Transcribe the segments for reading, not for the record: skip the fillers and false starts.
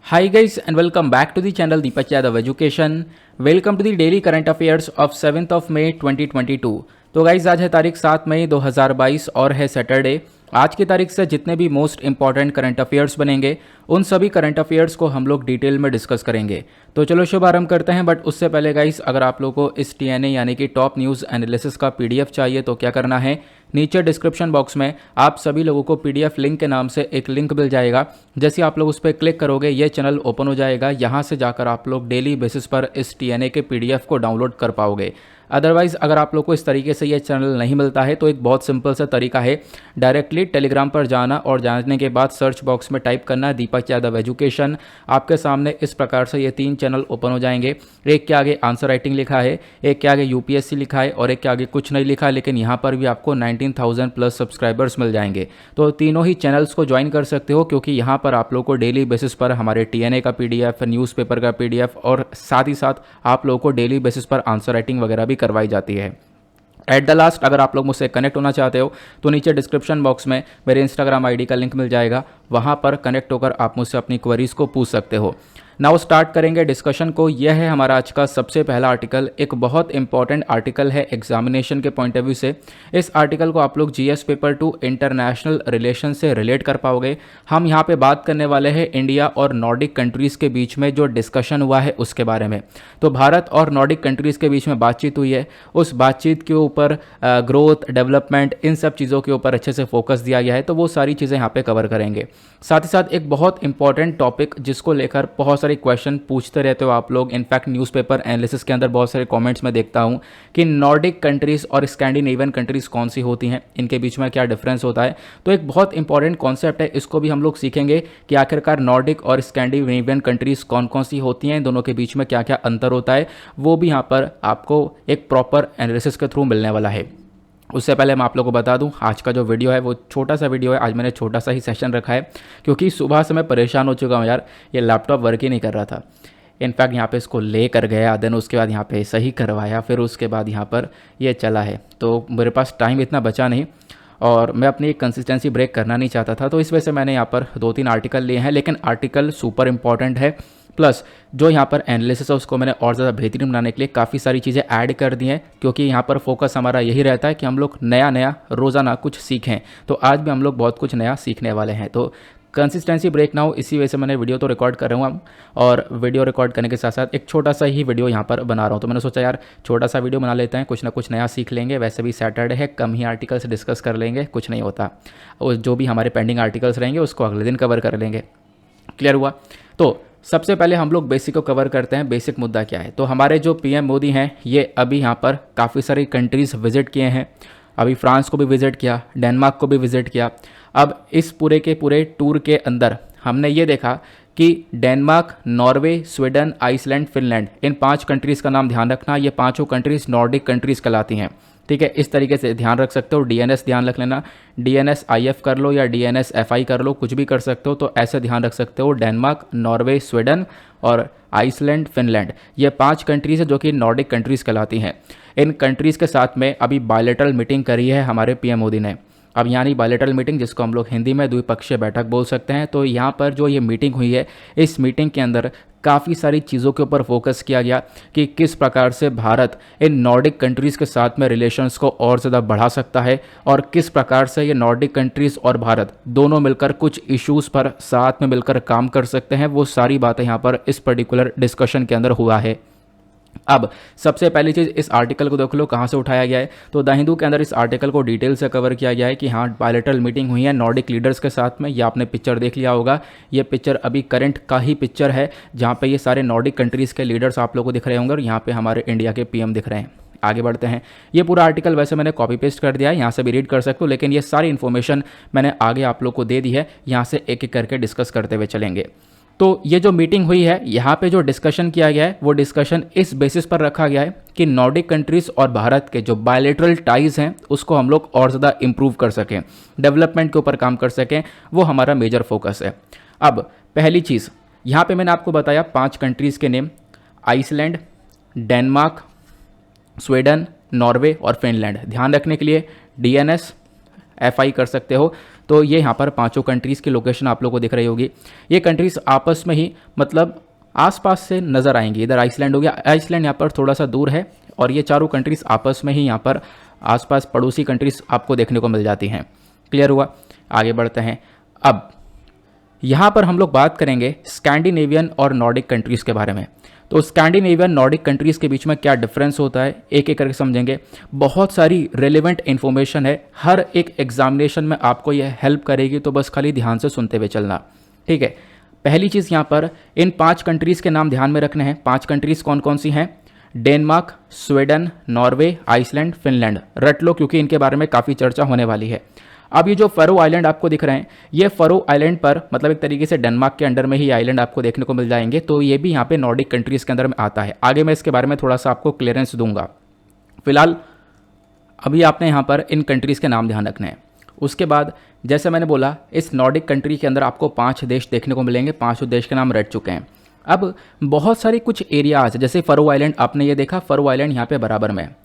Hi guys and welcome back to the channel Deepak Yadav Education. Welcome to the daily current affairs of 7th of May 2022. तो guys आज है तारीख 7 मई 2022 और है Saturday. आज की तारीख से जितने भी मोस्ट इंपॉर्टेंट करंट अफेयर्स बनेंगे उन सभी करंट अफेयर्स को हम लोग डिटेल में डिस्कस करेंगे। तो चलो शुभारंभ करते हैं। बट उससे पहले गाइस अगर आप लोगों को इस TNA यानी कि टॉप न्यूज़ एनालिसिस का PDF चाहिए तो क्या करना है, नीचे डिस्क्रिप्शन बॉक्स में आप सभी लोगों को PDF लिंक के नाम से एक लिंक मिल जाएगा। जैसे आप लोग उस पर क्लिक करोगे ये चैनल ओपन हो जाएगा। यहाँ से जाकर आप लोग डेली बेसिस पर इस TNA के PDF को डाउनलोड कर पाओगे। अदरवाइज़ अगर आप लोग को इस तरीके से ये चैनल नहीं मिलता है तो एक बहुत सिंपल सा तरीका है, डायरेक्टली टेलीग्राम पर जाना और जाने के बाद सर्च बॉक्स में टाइप करना दीपक यादव एजुकेशन। आपके सामने इस प्रकार से ये 3 चैनल ओपन हो जाएंगे। एक के आगे आंसर राइटिंग लिखा है, एक के आगे UPSC लिखा है और एक के आगे कुछ नहीं लिखा है, लेकिन यहाँ पर भी आपको 19,000 प्लस सब्सक्राइबर्स मिल जाएंगे। तो तीनों ही चैनल्स को ज्वाइन कर सकते हो क्योंकि यहाँ पर आप लोग को डेली बेसिस पर हमारे TNA का PDF, न्यूज़पेपर का PDF और साथ ही साथ आप लोगों को डेली बेसिस पर आंसर राइटिंग वगैरह भी करवाई जाती है। एट द लास्ट अगर आप लोग मुझसे कनेक्ट होना चाहते हो तो नीचे डिस्क्रिप्शन बॉक्स में मेरे इंस्टाग्राम ID का लिंक मिल जाएगा, वहाँ पर कनेक्ट होकर आप मुझसे अपनी क्वेरीज को पूछ सकते हो। नाउ स्टार्ट करेंगे डिस्कशन को। यह है हमारा आज का सबसे पहला आर्टिकल। एक बहुत इंपॉर्टेंट आर्टिकल है एग्जामिनेशन के पॉइंट ऑफ व्यू से। इस आर्टिकल को आप लोग GS पेपर 2 इंटरनेशनल रिलेशन से रिलेट कर पाओगे। हम यहाँ पे बात करने वाले हैं इंडिया और नॉर्डिक कंट्रीज़ के बीच में जो डिस्कशन हुआ है उसके बारे में। तो भारत और नॉर्डिक कंट्रीज़ के बीच में बातचीत हुई है, उस बातचीत के ऊपर ग्रोथ, डेवलपमेंट, इन सब चीज़ों के ऊपर अच्छे से फोकस दिया गया है। तो वो सारी चीज़ें यहाँ पे कवर करेंगे। साथ ही साथ एक बहुत इंपॉर्टेंट टॉपिक जिसको लेकर बहुत सारे क्वेश्चन पूछते रहते हो आप लोग। इनफैक्ट न्यूज़पेपर एनालिसिस के अंदर बहुत सारे कमेंट्स में देखता हूँ कि नॉर्डिक कंट्रीज़ और स्कैंडिनेवियन कंट्रीज़ कौन सी होती हैं, इनके बीच में क्या डिफरेंस होता है। तो एक बहुत इंपॉर्टेंट कॉन्सेप्ट है, इसको भी हम लोग सीखेंगे कि आखिरकार नॉर्डिक और स्कैंडिनेवियन कंट्रीज़ कौन कौन सी होती हैं, दोनों के बीच में क्या क्या अंतर होता है, वो भी यहाँ पर आपको एक प्रॉपर एनालिसिस के थ्रू मिलने वाला है। उससे पहले मैं आप लोगों को बता दूं आज का जो वीडियो है वो छोटा सा वीडियो है। आज मैंने छोटा सा ही सेशन रखा है क्योंकि सुबह से मैं परेशान हो चुका हूं यार, ये लैपटॉप वर्क ही नहीं कर रहा था। इनफैक्ट यहाँ पे इसको ले कर गया, देन उसके बाद यहाँ पे सही करवाया, फिर उसके बाद यहाँ पर ये चला है। तो मेरे पास टाइम इतना बचा नहीं और मैं अपनी कंसिस्टेंसी ब्रेक करना नहीं चाहता था, तो इस वजह से मैंने यहाँ पर 2-3 आर्टिकल लिए हैं। लेकिन आर्टिकल सुपर इंपॉर्टेंट है, प्लस जो यहाँ पर एनालिसिस है उसको मैंने और ज़्यादा बेहतरीन बनाने के लिए काफ़ी सारी चीज़ें ऐड कर दी हैं क्योंकि यहाँ पर फोकस हमारा यही रहता है कि हम लोग नया रोज़ाना कुछ सीखें। तो आज भी हम लोग बहुत कुछ नया सीखने वाले हैं, तो कंसिस्टेंसी ब्रेक ना हो इसी वजह से मैंने वीडियो तो रिकॉर्ड कर रहा हूँ और वीडियो रिकॉर्ड करने के साथ साथ एक छोटा सा ही वीडियो यहाँ पर बना रहा हूँ। तो मैंने सोचा यार छोटा सा वीडियो बना लेते हैं, कुछ ना कुछ नया सीख लेंगे। वैसे भी सैटरडे है, कम ही आर्टिकल्स डिस्कस कर लेंगे, कुछ नहीं होता। और जो भी हमारे पेंडिंग आर्टिकल्स रहेंगे उसको अगले दिन कवर कर लेंगे। क्लियर हुआ? तो सबसे पहले हम लोग बेसिक को कवर करते हैं। बेसिक मुद्दा क्या है, तो हमारे जो PM मोदी हैं ये अभी यहाँ पर काफ़ी सारी कंट्रीज़ विजिट किए हैं। अभी फ्रांस को भी विजिट किया, डेनमार्क को भी विजिट किया। अब इस पूरे के पूरे टूर के अंदर हमने ये देखा कि Denmark, Norway, Sweden, Iceland, Finland, इन 5 कंट्रीज़ का नाम ध्यान रखना। ये 5 कंट्रीज़ नॉर्डिक कंट्रीज़ कहलाती हैं। ठीक है, इस तरीके से ध्यान रख सकते हो। DNS ध्यान रख लेना, DNS IF कर लो या DNS FI कर लो, कुछ भी कर सकते हो। तो ऐसे ध्यान रख सकते हो, डेनमार्क, नॉर्वे, स्वीडन और आइसलैंड, फिनलैंड, ये 5 कंट्रीज़ है जो कि नॉर्डिक कंट्रीज़ कहलाती हैं। इन कंट्रीज़ के साथ में अभी बायलैटरल मीटिंग करी है हमारे PM मोदी ने। अब यानी बायलैटरल मीटिंग, जिसको हम लोग हिंदी में द्विपक्षीय बैठक बोल सकते हैं। तो यहाँ पर जो ये मीटिंग हुई है, इस मीटिंग के अंदर काफ़ी सारी चीज़ों के ऊपर फोकस किया गया कि किस प्रकार से भारत इन नॉर्डिक कंट्रीज़ के साथ में रिलेशंस को और ज़्यादा बढ़ा सकता है और किस प्रकार से ये नॉर्डिक कंट्रीज़ और भारत दोनों मिलकर कुछ इश्यूज़ पर साथ में मिलकर काम कर सकते हैं। वो सारी बातें यहाँ पर इस पर्टिकुलर डिस्कशन के अंदर हुआ है। अब सबसे पहली चीज़, इस आर्टिकल को देख लो कहाँ से उठाया गया है। तो द हिंदू के अंदर इस आर्टिकल को डिटेल से कवर किया गया है कि हाँ बायलैटरल मीटिंग हुई है नॉर्डिक लीडर्स के साथ में। ये आपने पिक्चर देख लिया होगा, ये पिक्चर अभी करंट का ही पिक्चर है जहाँ पे ये सारे नॉर्डिक कंट्रीज़ के लीडर्स आप लोगों को दिख रहे होंगे और यहाँ पे हमारे इंडिया के PM दिख रहे हैं। आगे बढ़ते हैं। ये पूरा आर्टिकल वैसे मैंने कॉपी पेस्ट कर दिया है, यहाँ से भी रीड कर सकते हो, लेकिन ये सारी इन्फॉर्मेशन मैंने आगे आप लोग को दे दी है। यहाँ से एक एक करके डिस्कस करते हुए चलेंगे। तो ये जो मीटिंग हुई है, यहाँ पे जो डिस्कशन किया गया है वो डिस्कशन इस बेसिस पर रखा गया है कि नॉर्डिक कंट्रीज़ और भारत के जो बायलैटरल टाइज़ हैं उसको हम लोग और ज़्यादा इम्प्रूव कर सकें, डेवलपमेंट के ऊपर काम कर सकें, वो हमारा मेजर फोकस है। अब पहली चीज़, यहाँ पे मैंने आपको बताया 5 कंट्रीज़ के name, Iceland, Denmark, Sweden, Norway और फिनलैंड। ध्यान रखने के लिए DNS FI कर सकते हो। तो ये यहाँ पर पांचों कंट्रीज़ की लोकेशन आप लोगों को दिख रही होगी। ये कंट्रीज़ आपस में ही मतलब आसपास से नज़र आएंगी। इधर आइसलैंड हो गया, आइसलैंड यहाँ पर थोड़ा सा दूर है, और ये चारों कंट्रीज़ आपस में ही यहाँ पर आसपास पड़ोसी कंट्रीज़ आपको देखने को मिल जाती हैं। क्लियर हुआ? आगे बढ़ते हैं। अब यहाँ पर हम लोग बात करेंगे स्कैंडिनेवियन और नॉर्डिक कंट्रीज़ के बारे में। तो स्कैंडिनेवियन नॉर्डिक कंट्रीज़ के बीच में क्या डिफरेंस होता है, एक एक करके समझेंगे। बहुत सारी रेलेवेंट इन्फॉर्मेशन है, हर एक एग्जामिनेशन में आपको यह हेल्प करेगी, तो बस खाली ध्यान से सुनते हुए चलना। ठीक है, पहली चीज़ यहाँ पर इन 5 कंट्रीज़ के नाम ध्यान में रखने हैं। 5 कंट्रीज़ कौन कौन सी हैं? Denmark, Sweden, Norway, Iceland, Finland. रट लो क्योंकि इनके बारे में काफ़ी चर्चा होने वाली है। अब ये जो फरो आइलैंड आपको दिख रहे हैं, ये फरो आइलैंड पर मतलब एक तरीके से डेनमार्क के अंडर में ही आइलैंड आपको देखने को मिल जाएंगे, तो ये भी यहाँ पे नॉर्डिक कंट्रीज़ के अंदर में आता है। आगे मैं इसके बारे में थोड़ा सा आपको क्लियरेंस दूंगा। फिलहाल अभी आपने यहाँ पर इन कंट्रीज़ के नाम ध्यान रखने हैं। उसके बाद जैसे मैंने बोला, इस नॉर्डिक कंट्री के अंदर आपको 5 देश देखने को मिलेंगे। 5 देश के नाम रट चुके हैं। अब बहुत सारी कुछ एरियाज, जैसे फरो आइलैंड आपने ये देखा, फरो आइलैंड यहाँ पे बराबर में है।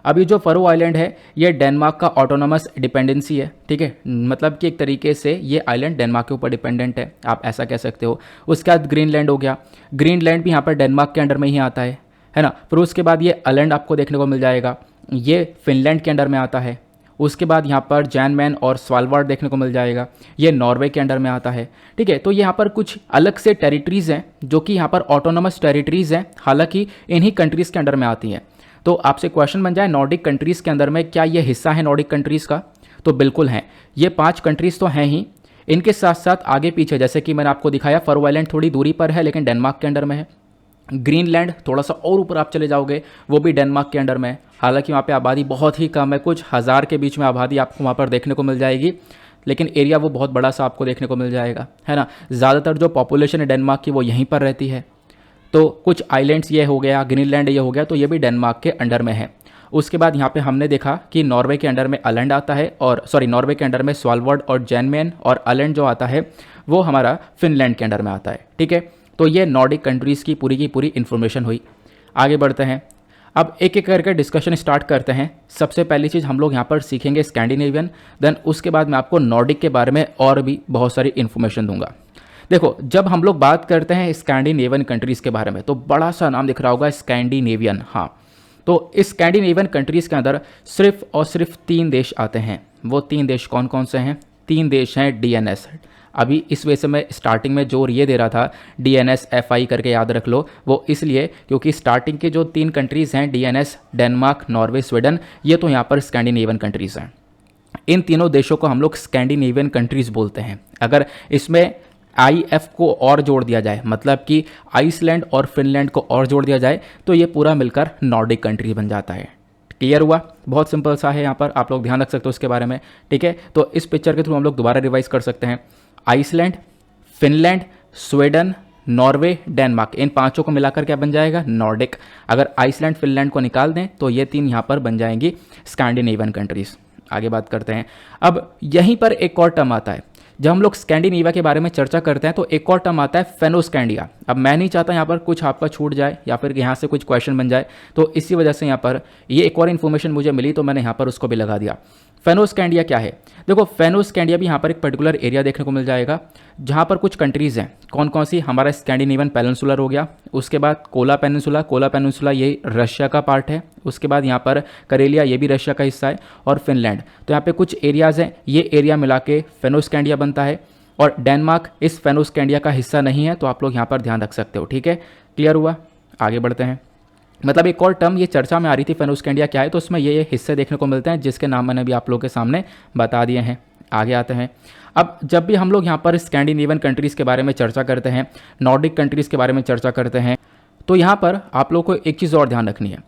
अभी जो फरो आइलैंड है ये डेनमार्क का ऑटोनोमस डिपेंडेंसी है। ठीक है, मतलब कि एक तरीके से ये आइलैंड डेनमार्क के ऊपर डिपेंडेंट है, आप ऐसा कह सकते हो। उसके बाद ग्रीनलैंड हो गया, ग्रीनलैंड भी यहाँ पर डेनमार्क के अंडर में ही आता है ना। फिर उसके बाद ये आइलैंड आपको देखने को मिल जाएगा, ये फिनलैंड के अंडर में आता है। उसके बाद यहाँ पर जैनमैन और स्वालबार्ड देखने को मिल जाएगा, ये नॉर्वे के अंडर में आता है। ठीक है, तो यहाँ पर कुछ अलग से टेरिटरीज़ हैं जो कि यहाँ पर ऑटोनोमस टेरिटरीज़ हैं, हालांकि इन्हीं कंट्रीज़ के अंडर में आती हैं। तो आपसे क्वेश्चन बन जाए, नॉर्डिक कंट्रीज़ के अंदर में क्या ये हिस्सा है नॉर्डिक कंट्रीज़ का? तो बिल्कुल हैं, ये 5 कंट्रीज़ तो हैं ही। इनके साथ साथ आगे पीछे, जैसे कि मैंने आपको दिखाया, फरो आइलैंड थोड़ी दूरी पर है लेकिन डेनमार्क के अंडर में है। ग्रीनलैंड थोड़ा सा और ऊपर आप चले जाओगे, वो भी डेनमार्क के अंडर में है। हालांकि वहाँ पे आबादी बहुत ही कम है, कुछ हज़ार के बीच में आबादी आपको वहाँ पर देखने को मिल जाएगी, लेकिन एरिया वो बहुत बड़ा सा आपको देखने को मिल जाएगा, है ना। ज़्यादातर जो पॉपुलेशन है डेनमार्क की वो यहीं पर रहती है। तो कुछ आइलैंड्स ये हो गया, ग्रीनलैंड ये हो गया, तो ये भी डेनमार्क के अंडर में है। उसके बाद यहाँ पे हमने देखा कि नॉर्वे के अंडर में आइलैंड आता है, और नॉर्वे के अंडर में स्वालबार्ड और जैनमैन, और आइलैंड जो आता है वो हमारा फिनलैंड के अंडर में आता है। ठीक है, तो ये नॉर्डिक कंट्रीज़ की पूरी इन्फॉर्मेशन हुई। आगे बढ़ते हैं, अब एक एक करके डिस्कशन स्टार्ट करते हैं। सबसे पहली चीज़ हम लोग यहाँ पर सीखेंगे स्कैंडिनेवियन, देन उसके बाद मैं आपको नॉर्डिक के बारे में और भी बहुत सारी इन्फॉर्मेशन दूंगा। देखो, जब हम लोग बात करते हैं स्कैंडिनेवियन कंट्रीज़ के बारे में, तो बड़ा सा नाम दिख रहा होगा स्कैंडिनेवियन। हाँ, तो इस स्कैंडिनेवियन कंट्रीज़ के अंदर सिर्फ और सिर्फ 3 देश आते हैं। वो 3 देश कौन कौन से हैं? 3 देश हैं DNS। अभी इस वजह से मैं स्टार्टिंग में जोर ये दे रहा था DNS FI करके याद रख लो, वो इसलिए क्योंकि स्टार्टिंग के जो 3 कंट्रीज़ हैं DNS, डेनमार्क, नॉर्वे, स्वीडन, ये तो यहाँ पर स्कैंडिनेवियन कंट्रीज़ हैं। इन तीनों देशों को हम लोग स्कैंडिनेवियन कंट्रीज़ बोलते हैं। अगर इसमें IF को और जोड़ दिया जाए, मतलब कि आइसलैंड और फिनलैंड को और जोड़ दिया जाए, तो ये पूरा मिलकर नॉर्डिक कंट्री बन जाता है। क्लियर हुआ? बहुत सिंपल सा है, यहाँ पर आप लोग ध्यान रख सकते हो इसके बारे में। ठीक है, तो इस पिक्चर के थ्रू हम लोग दोबारा रिवाइज कर सकते हैं। Iceland, Finland, Sweden, Norway, Denmark, इन 5 को मिलाकर क्या बन जाएगा? नॉर्डिक। अगर आइसलैंड फिनलैंड को निकाल दें तो ये 3 यहाँ पर बन जाएंगी स्कैंडिनेवियन कंट्रीज़। आगे बात करते हैं। अब यहीं पर एक और टर्म आता है, जब हम लोग स्कैंडिनेविया के बारे में चर्चा करते हैं तो एक और टर्म आता है फेनोस्कैंडिया। अब मैं नहीं चाहता यहाँ पर कुछ आपका छूट जाए या फिर यहाँ से कुछ क्वेश्चन बन जाए, तो इसी वजह से यहाँ पर ये एक और इन्फॉर्मेशन मुझे मिली तो मैंने यहाँ पर उसको भी लगा दिया। फेनोस्कैंडिया क्या है? देखो, फेनोस्कैंडिया भी यहाँ पर एक पर्टिकुलर एरिया देखने को मिल जाएगा जहाँ पर कुछ कंट्रीज़ हैं। कौन कौन सी? हमारा स्कैंडिनेवियन पेनिनसुलर हो गया, उसके बाद कोला पेनिनसुला, कोला पेनिनसुला ये रशिया का पार्ट है, उसके बाद यहाँ पर करेलिया, ये भी रशिया का हिस्सा है, और फिनलैंड। तो यहाँ पे कुछ एरियाज़ हैं, ये एरिया मिला के फेनोस्कैंडिया बनता है, और डेनमार्क इस फेनोस्कैंडिया का हिस्सा नहीं है, तो आप लोग यहाँ पर ध्यान रख सकते हो। ठीक है, क्लियर हुआ? आगे बढ़ते हैं। मतलब एक और टर्म ये चर्चा में आ रही थी, फेनोस्कैंडिया क्या है, तो उसमें ये हिस्से देखने को मिलते हैं जिसके नाम मैंने भी आप लोगों के सामने बता दिए हैं। आगे आते हैं। अब जब भी हम लोग यहाँ पर स्कैंडिनेवियन कंट्रीज़ के बारे में चर्चा करते हैं, नॉर्डिक कंट्रीज़ के बारे में चर्चा करते हैं, तो यहाँ पर आप लोग को एक चीज़ और ध्यान रखनी है।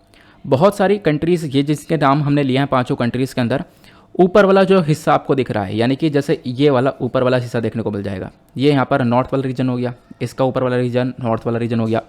बहुत सारी कंट्रीज़ ये जिसके नाम हमने लिए हैं 5 कंट्रीज़ के अंदर, ऊपर वाला जो हिस्सा आपको दिख रहा है, यानी कि जैसे ये वाला ऊपर वाला हिस्सा देखने को मिल जाएगा, ये यहाँ पर नॉर्थ वाला रीजन हो गया, इसका ऊपर वाला रीजन नॉर्थ वाला रीजन हो गया।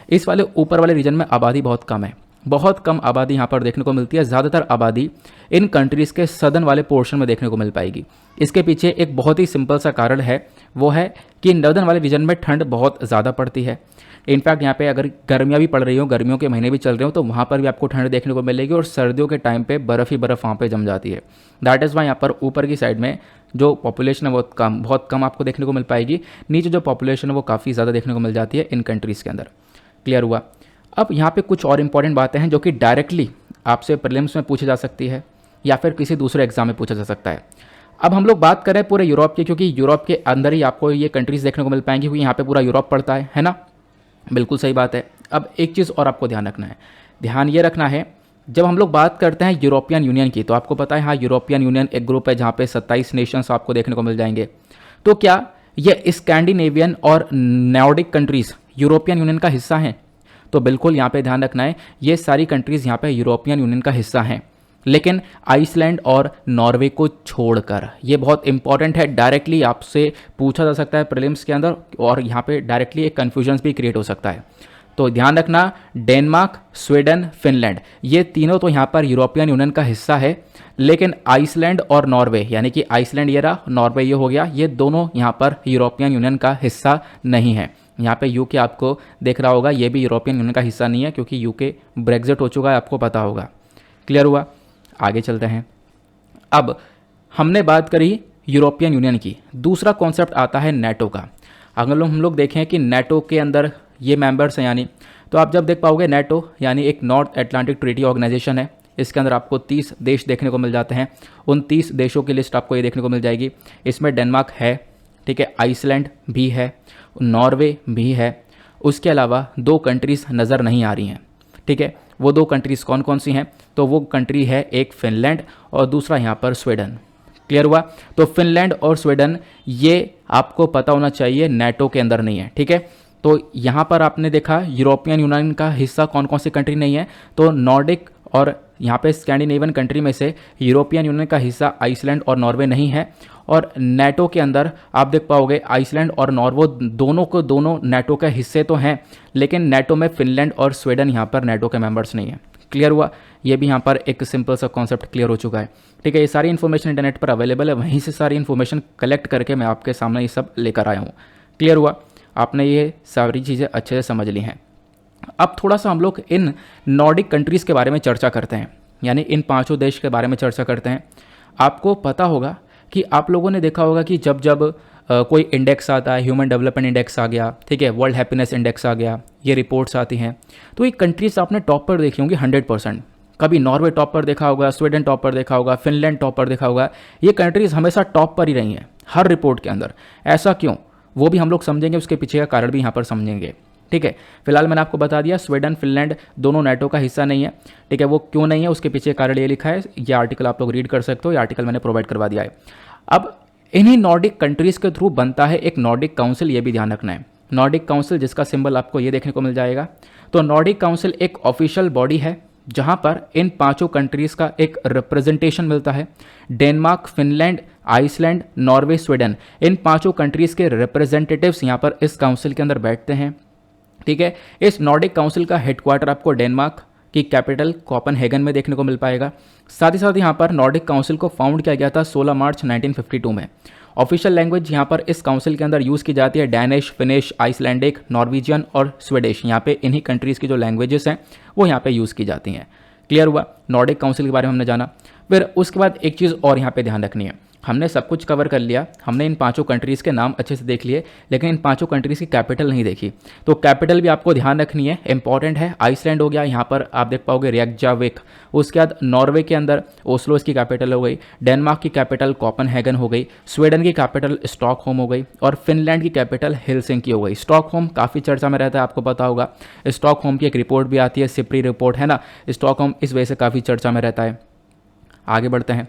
इस वाले ऊपर वाले रीजन में आबादी बहुत कम है, बहुत कम आबादी यहाँ पर देखने को मिलती है। ज़्यादातर आबादी इन कंट्रीज़ के सदर्न वाले पोर्शन में देखने को मिल पाएगी। इसके पीछे एक बहुत ही सिंपल सा कारण है, वो है कि नॉर्दर्न वाले रीजन में ठंड बहुत ज़्यादा पड़ती है। इनफैक्ट यहाँ पे अगर गर्मियाँ भी पड़ रही हो, गर्मियों के महीने भी चल रहे हो, तो वहाँ पर भी आपको ठंड देखने को मिलेगी और सर्दियों के टाइम पे बर्फ़ ही बर्फ़ वहाँ पे जम जाती है। दैट इज़ वाई यहाँ पर ऊपर की साइड में जो पॉपुलेशन है बहुत कम आपको देखने को मिल पाएगी। नीचे जो पॉपुलेशन है वो काफ़ी ज़्यादा देखने को मिल जाती है इन कंट्रीज़ के अंदर। क्लियर हुआ। अब यहाँ पे कुछ और इंपॉर्टेंट बातें हैं जो कि डायरेक्टली आपसे प्रीलिम्स में पूछी जा सकती है या फिर किसी दूसरे एग्जाम में पूछा जा सकता है। अब हम लोग बात करें पूरे यूरोप की, क्योंकि यूरोप के अंदर ही आपको ये कंट्रीज़ देखने को मिल पाएंगी, क्योंकि यहाँ पे पूरा यूरोप पड़ता है ना। बिल्कुल सही बात है। अब एक चीज़ और आपको ध्यान रखना है, ध्यान ये रखना है, जब हम लोग बात करते हैं यूरोपियन यूनियन की, तो आपको पता है हाँ यूरोपियन यूनियन एक ग्रुप है जहाँ पे 27 नेशंस आपको देखने को मिल जाएंगे। तो क्या ये स्कैंडिनेवियन और नॉर्डिक कंट्रीज़ यूरोपियन यूनियन का हिस्सा हैं? तो बिल्कुल यहाँ पे ध्यान रखना है, ये सारी कंट्रीज़ यहाँ पे यूरोपियन यूनियन का हिस्सा हैं, लेकिन आइसलैंड और नॉर्वे को छोड़कर। ये बहुत इंपॉर्टेंट है, डायरेक्टली आपसे पूछा जा सकता है प्रीलिम्स के अंदर, और यहाँ पे डायरेक्टली एक कन्फ्यूजन भी क्रिएट हो सकता है। तो ध्यान रखना, डेनमार्क, स्वीडन, फिनलैंड, ये तीनों तो यहाँ पर यूरोपियन यूनियन का हिस्सा है, लेकिन आइसलैंड और नॉर्वे, यानी कि आइसलैंड ये रहा, नॉर्वे ये हो गया, ये दोनों यहाँ पर यूरोपियन यूनियन का हिस्सा नहीं है। यहाँ पे यूके आपको देख रहा होगा, ये भी यूरोपियन यूनियन का हिस्सा नहीं है, क्योंकि यूके ब्रेग्जिट हो चुका है, आपको पता होगा। क्लियर हुआ। आगे चलते हैं। अब हमने बात करी यूरोपियन यूनियन की, दूसरा कॉन्सेप्ट आता है नेटो का। अगर हम लोग देखें कि नेटो के अंदर ये मेंबर्स हैं, यानी तो आप जब देख पाओगे नेटो यानी एक नॉर्थ अटलांटिक ट्रीटी ऑर्गेनाइजेशन है, इसके अंदर आपको 30 देश देखने को मिल जाते हैं। उन 30 देशों की लिस्ट आपको ये देखने को मिल जाएगी। इसमें डेनमार्क है, ठीक है, आइसलैंड भी है, नॉर्वे भी है, उसके अलावा 2 कंट्रीज़ नज़र नहीं आ रही हैं, ठीक है। वो 2 कंट्रीज़ कौन कौन सी हैं? तो वो कंट्री है एक फिनलैंड और दूसरा यहाँ पर स्वीडन। क्लियर हुआ। तो फिनलैंड और स्वीडन ये आपको पता होना चाहिए नेटो के अंदर नहीं है, ठीक है। तो यहाँ पर आपने देखा यूरोपियन यूनियन का हिस्सा कौन कौन सी कंट्री नहीं है, तो नॉर्डिक और यहाँ पे स्कैंडिनेवियन कंट्री में से यूरोपियन यूनियन का हिस्सा आइसलैंड और नॉर्वे नहीं है। और नेटो के अंदर आप देख पाओगे आइसलैंड और नॉर्वे दोनों नेटो के हिस्से तो हैं, लेकिन नेटो में फिनलैंड और स्वीडन यहाँ पर नेटो के मेंबर्स नहीं है। क्लियर हुआ। ये भी यहाँ पर एक सिंपल सा कॉन्सेप्ट क्लियर हो चुका है, ठीक है। ये सारी इन्फॉर्मेशन इंटरनेट पर अवेलेबल है, वहीं से सारी इन्फॉर्मेशन कलेक्ट करके मैं आपके सामने ये सब लेकर आया हूँ। क्लियर हुआ। आपने ये सारी चीज़ें अच्छे से समझ ली हैं। अब थोड़ा सा हम लोग इन नॉर्डिक कंट्रीज़ के बारे में चर्चा करते हैं, यानी इन 5 देश के बारे में चर्चा करते हैं। आपको पता होगा कि आप लोगों ने देखा होगा कि जब जब कोई इंडेक्स आता है, ह्यूमन डेवलपमेंट इंडेक्स आ गया, ठीक है, वर्ल्ड हैप्पीनेस इंडेक्स आ गया, ये रिपोर्ट्स आती हैं, तो ये कंट्रीज़ आपने टॉप पर देखी होंगी 100%। कभी नॉर्वे टॉप पर देखा होगा, स्वीडन टॉप पर देखा होगा, फिनलैंड टॉप पर देखा होगा। ये कंट्रीज़ हमेशा टॉप पर ही रही हैं हर रिपोर्ट के अंदर। ऐसा क्यों, वो भी हम लोग समझेंगे, उसके पीछे का कारण भी यहाँ पर समझेंगे, ठीक है। फिलहाल मैंने आपको बता दिया स्वीडन फिनलैंड दोनों नेटो का हिस्सा नहीं है, ठीक है। वो क्यों नहीं है उसके पीछे कारण ये लिखा है, ये आर्टिकल आप लोग रीड कर सकते हो, ये आर्टिकल मैंने प्रोवाइड करवा दिया है। अब इन्हीं नॉर्डिक कंट्रीज़ के थ्रू बनता है एक नॉर्डिक काउंसिल, ये भी ध्यान रखना है। नॉर्डिक काउंसिल जिसका सिंबल आपको ये देखने को मिल जाएगा। तो नॉर्डिक काउंसिल एक ऑफिशियल बॉडी है जहाँ पर इन 5 कंट्रीज़ का एक रिप्रेजेंटेशन मिलता है। Denmark, Finland, Iceland, Norway, Sweden, इन 5 कंट्रीज़ के रिप्रेजेंटेटिव्स यहाँ पर इस काउंसिल के अंदर बैठते हैं, ठीक है। इस नॉर्डिक काउंसिल का हेडक्वार्टर आपको डेनमार्क की कैपिटल कोपेनहेगन में देखने को मिल पाएगा। साथ ही साथ यहाँ पर नॉर्डिक काउंसिल को फाउंड किया गया था 16 मार्च 1952 में। ऑफिशियल लैंग्वेज यहाँ पर इस काउंसिल के अंदर यूज़ की जाती है डैनिश, फिनिश, आइसलैंडिक, नॉर्वेजियन और स्वीडिश। यहाँ पे इन्हीं कंट्रीज़ की जो लैंग्वेजेस हैं वो यहाँ पे यूज़ की जाती हैं। क्लियर हुआ। नॉर्डिक काउंसिल के बारे में हमने जाना। फिर उसके बाद एक चीज़ और यहाँ पे ध्यान रखनी है, हमने सब कुछ कवर कर लिया, हमने इन 5 कंट्रीज़ के नाम अच्छे से देख लिए, लेकिन इन 5 कंट्रीज़ की कैपिटल नहीं देखी। तो कैपिटल भी आपको ध्यान रखनी है, इंपॉर्टेंट है। आइसलैंड हो गया, यहाँ पर आप देख पाओगे रेकजाविक। उसके बाद नॉर्वे के अंदर ओस्लो इसकी कैपिटल हो गई, डेनमार्क की कैपिटल कोपेनहेगन हो गई, स्वीडन की कैपिटल स्टॉकहोम हो गई और फिनलैंड की कैपिटल हेलसिंकी हो गई। स्टॉकहोम काफ़ी चर्चा में रहता है, आपको पता होगा। स्टॉकहोम की एक रिपोर्ट भी आती है, सिप्री रिपोर्ट है ना। स्टॉकहोम इस वजह से काफ़ी चर्चा में रहता है। आगे बढ़ते हैं।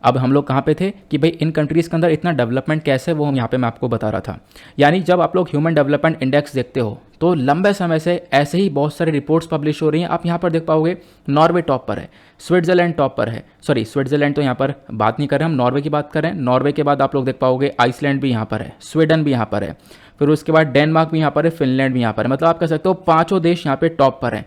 अब हम लोग कहाँ पे थे कि भाई इन कंट्रीज़ के अंदर इतना डेवलपमेंट कैसे, वो हम यहाँ पे मैं आपको बता रहा था। यानी जब आप लोग ह्यूमन डेवलपमेंट इंडेक्स देखते हो तो लंबे समय से ऐसे ही बहुत सारी रिपोर्ट्स पब्लिश हो रही हैं। आप यहाँ पर देख पाओगे नॉर्वे टॉप पर है, स्विट्जरलैंड टॉप पर है, सॉरी स्विट्जरलैंड तो यहाँ पर बात नहीं कर रहे हम, नॉर्वे की बात कर रहे हैं। नॉर्वे के बाद आप लोग देख पाओगे आइसलैंड भी यहाँ पर है, स्वीडन भी यहाँ पर है, फिर उसके बाद डेनमार्क भी यहाँ पर है, फिनलैंड भी यहाँ पर है। मतलब आप कह सकते हो 5 देश यहाँ पे टॉप पर हैं।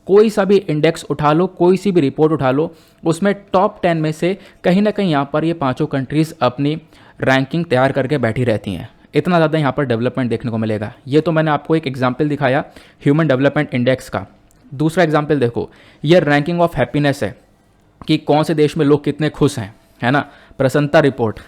कोई सा भी इंडेक्स उठा लो, कोई सी भी रिपोर्ट उठा लो, उसमें टॉप 10 में से कहीं ना कहीं यहाँ पर ये पांचों कंट्रीज़ अपनी रैंकिंग तैयार करके बैठी रहती हैं। इतना ज़्यादा यहाँ पर डेवलपमेंट देखने को मिलेगा। ये तो मैंने आपको एक एग्जाम्पल दिखाया ह्यूमन डेवलपमेंट इंडेक्स का। दूसरा एग्जाम्पल देखो, ये रैंकिंग ऑफ हैप्पीनेस है कि कौन से देश में लोग कितने खुश हैं, है ना, प्रसन्नता रिपोर्ट